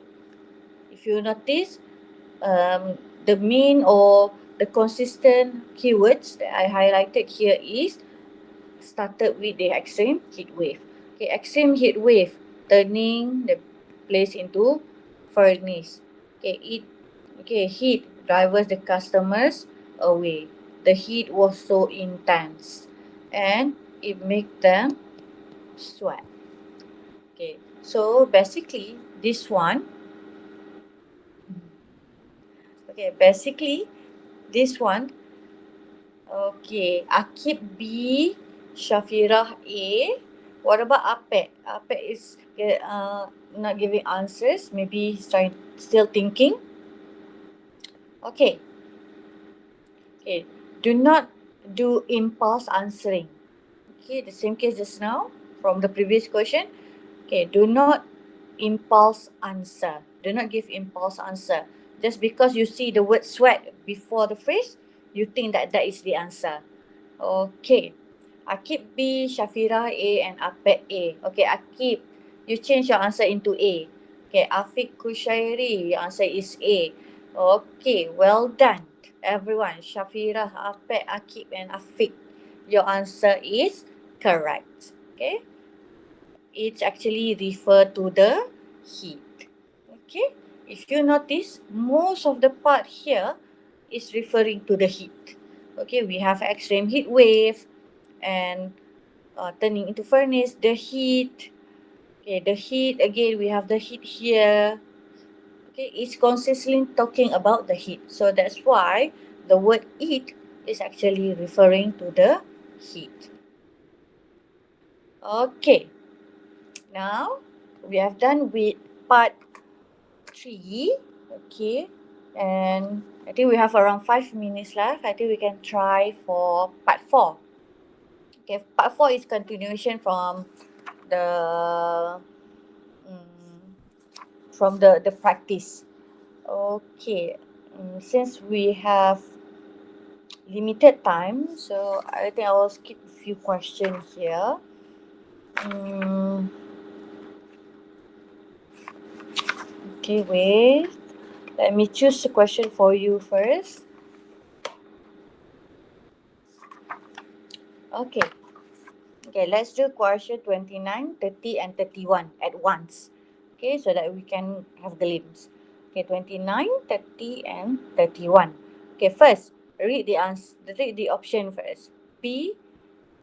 if you notice, the main or the consistent keywords that I highlighted here is started with the extreme heat wave. Okay, extreme heat wave turning the place into furnace. Heat drives the customers away. The heat was so intense and it make them sweat. Okay, so basically this one, this one, okay, Akib B, Shafirah A. What about Apek? Apek is not giving answers. Maybe he's still thinking. Okay. Okay. Do not do impulse answering. Okay, the same case just now from the previous question. Okay, do not impulse answer. Do not give impulse answer. Just because you see the word sweat before the phrase, you think that that is the answer. Okay. Akib B, Shafira A, and Apet A. Okay, Akib, you change your answer into A. Okay, Afiq Kushairi, your answer is A. Okay, well done, everyone. Shafira, Apet, Akib, and Afiq. Your answer is correct. Okay, it's actually refer to the heat. Okay, if you notice, most of the part here is referring to the heat. Okay, we have extreme heat wave and turning into furnace, the heat. Okay, the heat again, we have the heat here. Okay, it's consistently talking about the heat. So that's why the word heat is actually referring to the heat. Okay, now we have done with part 3. Okay, and I think we have around 5 minutes left. I think we can try for part 4. Okay, part 4 is continuation the mm, from the practice. Okay, since we have limited time, so I think I will skip a few questions here. Mm, okay, wait. Let me choose a question for you first. Okay. Okay, let's do question 29, 30, and 31 at once. Okay, so that we can have glimpse. Okay, 29, 30, and 31. Okay, first, read the option first. B,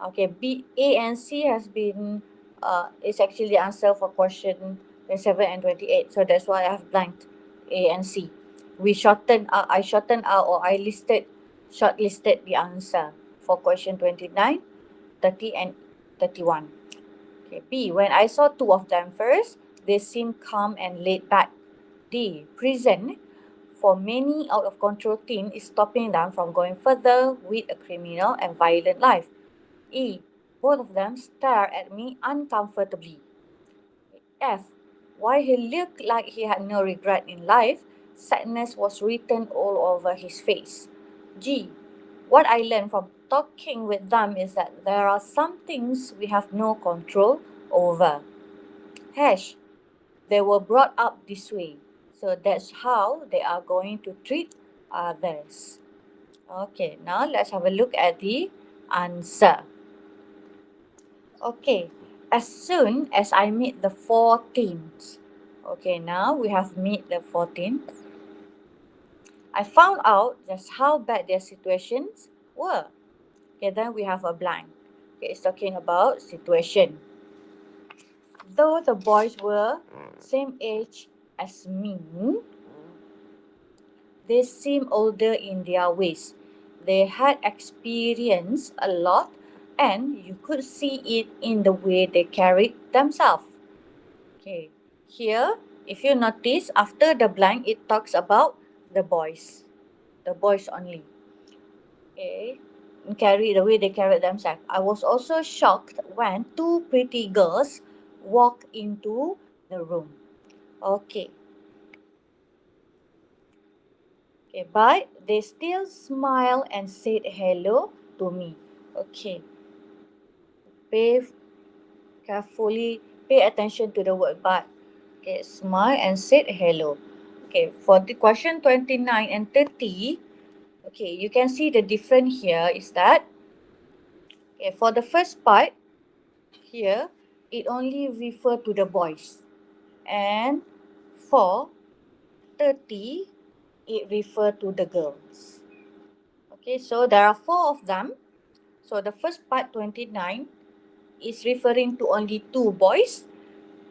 okay, B, A and C has been, is actually the answer for question 27 and 28. So that's why I have blanked A and C. I shortened out, or I shortlisted the answer for question 29, 30, and 31. Okay, B, when I saw two of them first, they seemed calm and laid back. D, prison for many out of control teen is stopping them from going further with a criminal and violent life. E, both of them stare at me uncomfortably. F, while he looked like he had no regret in life, sadness was written all over his face. G, what I learned from talking with them is that there are some things we have no control over. H, they were brought up this way, so that's how they are going to treat others. Okay, now let's have a look at the answer. Okay, as soon as I meet the 14th, okay, now we have meet the 14th, I found out just how bad their situations were. Okay, then we have a blank. Okay, it's talking about situation. Though the boys were same age as me, they seemed older in their ways. They had experienced a lot, and you could see it in the way they carried themselves. Okay, here, if you notice, after the blank, it talks about the boys only. Okay, the way they carried themselves. I was also shocked when two pretty girls walked into the room. Okay. Okay, but they still smiled and said hello to me. Okay, pay carefully, pay attention to the word but. Okay, smile and said hello. Okay, for the question 29 and 30, okay, you can see the difference here is that, okay, for the first part, here, it only refer to the boys. And for 30, it refer to the girls. Okay, so there are four of them. So the first part, 29, is referring to only two boys.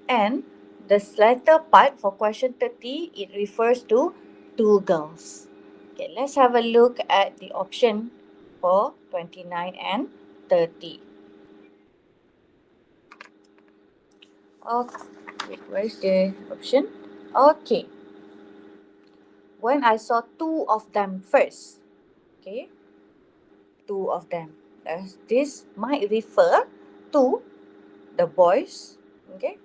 And the latter part for question 30, it refers to two girls. Okay, let's have a look at the option for 29 and 30. Okay, wait, where is the option? Okay. When I saw two of them first, okay, two of them. This might refer 2, the boys. Okay.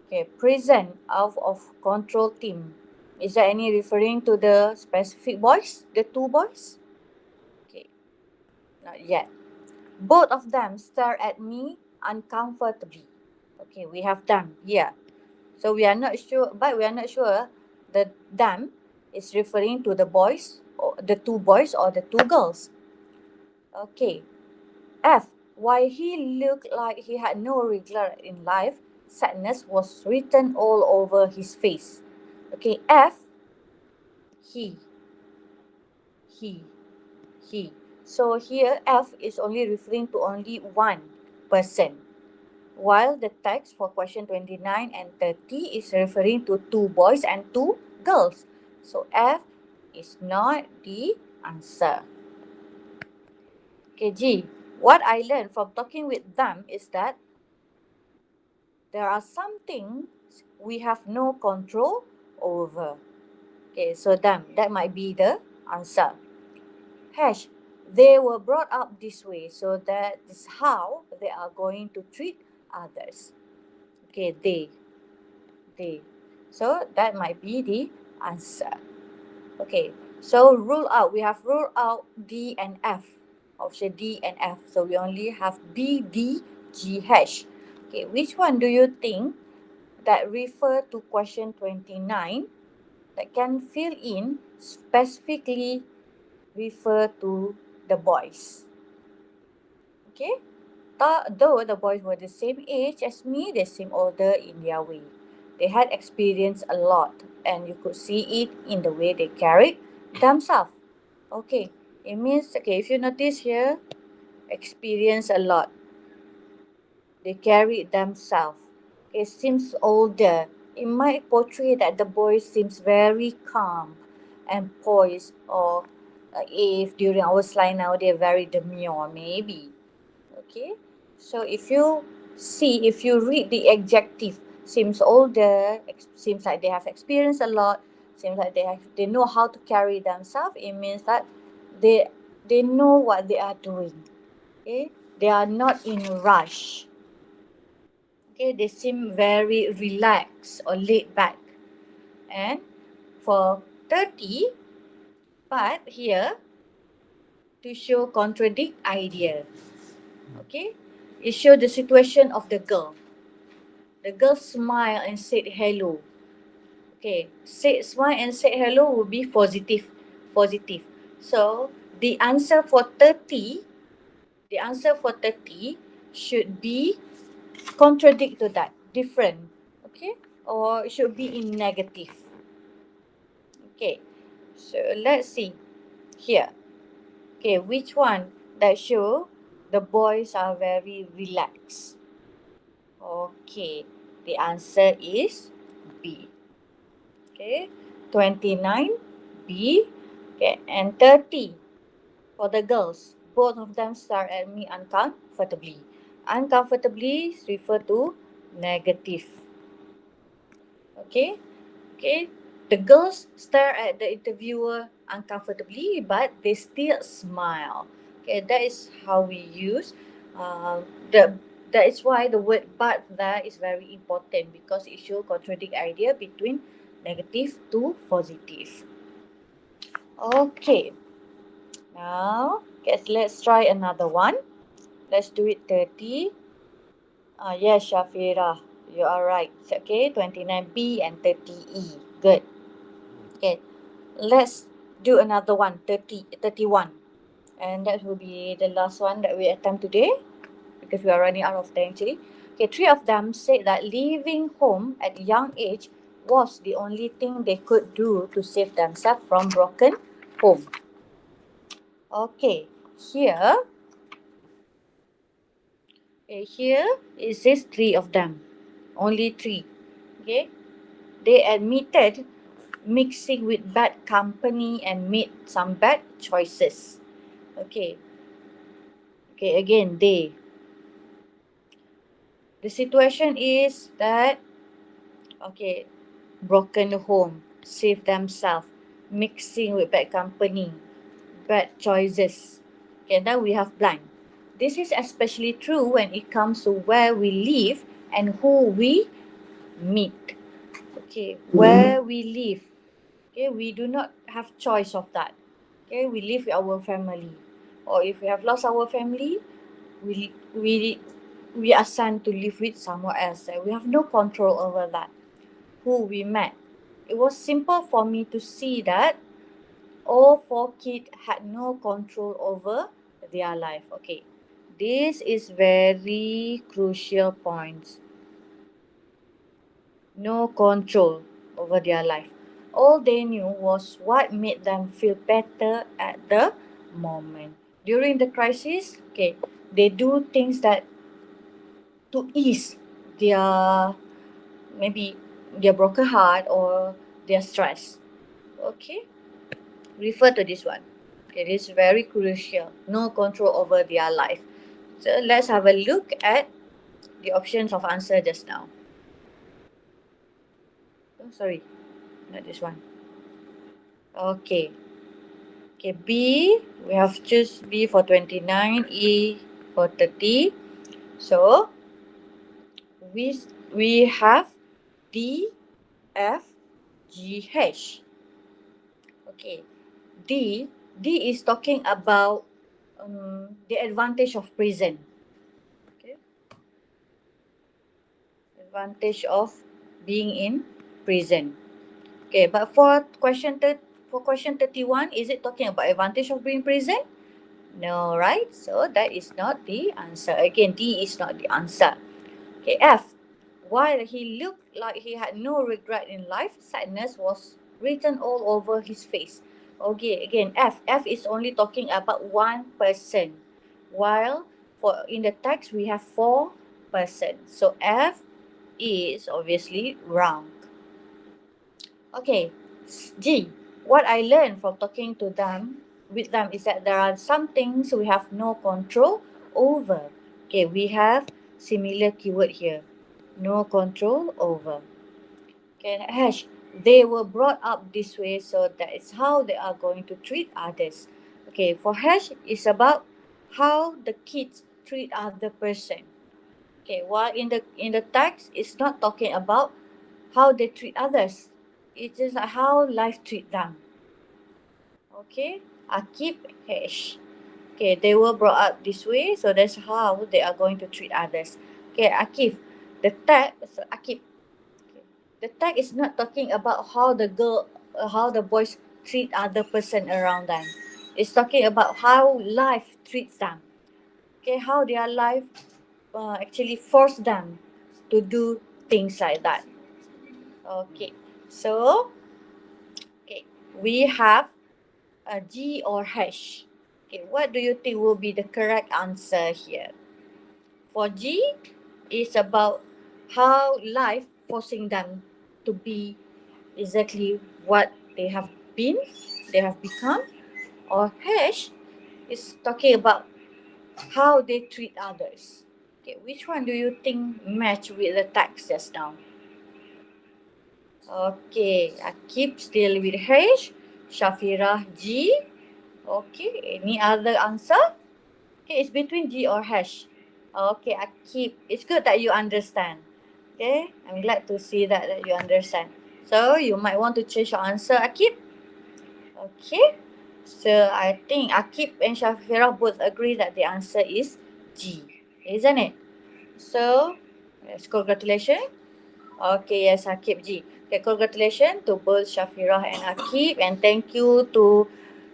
Okay, present out of control team. Is there any referring to the specific boys? The 2 boys? Okay, not yet. Both of them stare at me uncomfortably. Okay, we have them here. So we are not sure, but we are not sure the them is referring to the boys, or the 2 boys or the 2 girls. Okay, F. While he looked like he had no regret in life, sadness was written all over his face. Okay, F. He, he, he. So here F is only referring to only one person, while the text for question 29 and 30 is referring to 2 boys and 2 girls. So F is not the answer. Okay, G. What I learned from talking with them is that there are some things we have no control over. Okay, so them, that might be the answer. Hash, they were brought up this way, so that is how they are going to treat others. Okay, they. So that might be the answer. Okay, so rule out, we have ruled out D and F. Option D and F. So we only have B, D, G, H. Okay, which one do you think that refer to question 29 that can fill in specifically refer to the boys? Okay, though the boys were the same age as me, they seem older in their way. They had experienced a lot, and you could see it in the way they carried themselves. Okay, it means, okay, if you notice here, experience a lot. They carried themselves. It seems older. It might portray that the boy seems very calm and poised, or if during our slide now they're very demure, maybe. Okay, so if you see, if you read the adjective, seems older, seems like they have experienced a lot, seems like they know how to carry themselves, it means that they know what they are doing. Okay, they are not in a rush. Okay, they seem very relaxed or laid back. And for 30, but here to show contradict idea. Okay, it shows the situation of the girl. The girl smiled and said hello. Okay, smile and said hello would be positive. Positive. So the answer for 30, should be contradict to that, different. Okay, or it should be in negative. Okay, so let's see here. Okay, which one that show the boys are very relaxed? Okay, the answer is B. Okay, 29, B. Okay, and 30 for the girls. Both of them stare at me uncomfortably. Uncomfortably refer to negative. Okay, okay. The girls stare at the interviewer uncomfortably, but they still smile. Okay, that is how we use the. That is why the word "but" there is very important, because it shows contradict idea between negative to positive. Okay, now let's try another one. Let's do it 30. Yes, Shafira, you are right. Okay, 29B and 30E. Good. Okay, let's do another one, 31. And that will be the last one that we attempt today, because we are running out of time actually. Okay, 3 of them said that leaving home at a young age was the only thing they could do to save themselves from broken home. Okay, here it says 3 of them. Only 3. Okay, they admitted mixing with bad company and made some bad choices. Okay. Okay, again, they. The situation is that, okay, broken home, save themselves, mixing with bad company, bad choices. Okay, now we have blind. This is especially true when it comes to where we live and who we meet. Okay, where we live. Okay, we do not have choice of that. Okay, we live with our family, or if we have lost our family, we we we are sent to live with someone else. We have no control over that. Who we met. It was simple for me to see that all four kids had no control over their life. Okay, this is very crucial points. No control over their life. All they knew was what made them feel better at the moment. During the crisis, okay, they do things that to ease their, maybe their broken heart or their stress. Okay, refer to this one. Okay, this is very crucial. No control over their life. So let's have a look at the options of answer just now. Oh, sorry, not this one. Okay. Okay, B, we have choose B for 29, E for 30. So, we, we have D, F, G, H. Okay, D is talking about the advantage of prison. Okay, advantage of being in prison. Okay, but for question 31, is it talking about advantage of being in prison? No, right? So that is not the answer. Again, D is not the answer. Okay, F. While he looked like he had no regret in life, sadness was written all over his face. Okay, again, F. F is only talking about one person, while for in the text we have four persons. So F is obviously wrong. Okay, G. What I learned from talking to them with them is that there are some things we have no control over. Okay, we have similar keyword here. No control over. Okay, H. They were brought up this way, so that is how they are going to treat others. Okay, for H, it's about how the kids treat other person. Okay, while in the text, it's not talking about how they treat others. It is like how life treat them. Okay, Akib, H. Okay, they were brought up this way, so that's how they are going to treat others. Okay, Akif, the tag, so Akib, okay, the tag is not talking about how the boys treat other person around them. It's talking about how life treats them. Okay, how their life actually force them to do things like that. Okay, so okay, we have a G or H. Okay, what do you think will be the correct answer here? For G, it's about how life forcing them to be exactly what they have been, they have become. Or H is talking about how they treat others. Okay, which one do you think match with the text just now? Okay, I keep still with H. Shafira G. Okay, any other answer? Okay, it's between G or H. Okay, I keep. It's good that you understand. Okay, I'm glad to see that you understand. So you might want to change your answer, Akib. Okay, so I think Akib and Shafira both agree that the answer is G, isn't it? So, yes, congratulations. Okay, yes, Akib G. Okay, congratulations to both Shafira and Akib, and thank you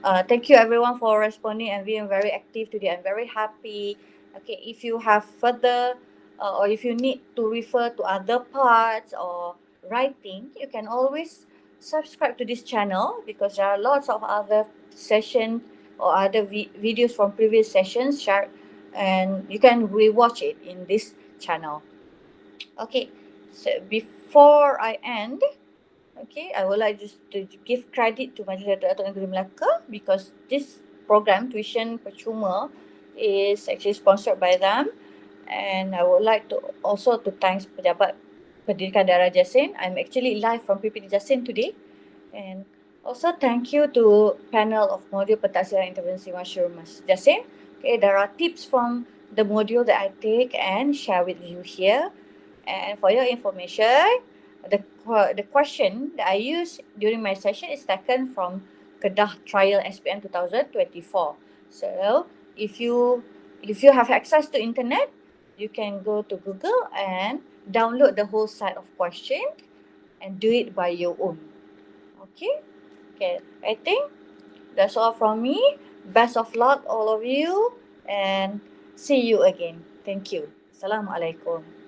everyone for responding and being very active today. I'm very happy. Okay, if you have further or if you need to refer to other parts or writing, you can always subscribe to this channel because there are lots of other sessions or other videos from previous sessions shared, and you can rewatch it in this channel. Okay, so before I end, okay, I would like just to give credit to Majlis Datuk Negeri Melaka because this program, Tuisyen Percuma, is actually sponsored by them. And I would like to also to thank Pejabat Pendidikan Daerah Jasin. I'm actually live from PPD Jasin today. And also thank you to panel of module Pentaksiran Intervensi Masyarakat Jasin. Okay, there are tips from the module that I take and share with you here. And for your information, the question that I use during my session is taken from Kedah Trial SPM 2024. So if you have access to internet, you can go to Google and download the whole set of questions and do it by your own. Okay? Okay, I think that's all from me. Best of luck, all of you, and see you again. Thank you. Assalamualaikum.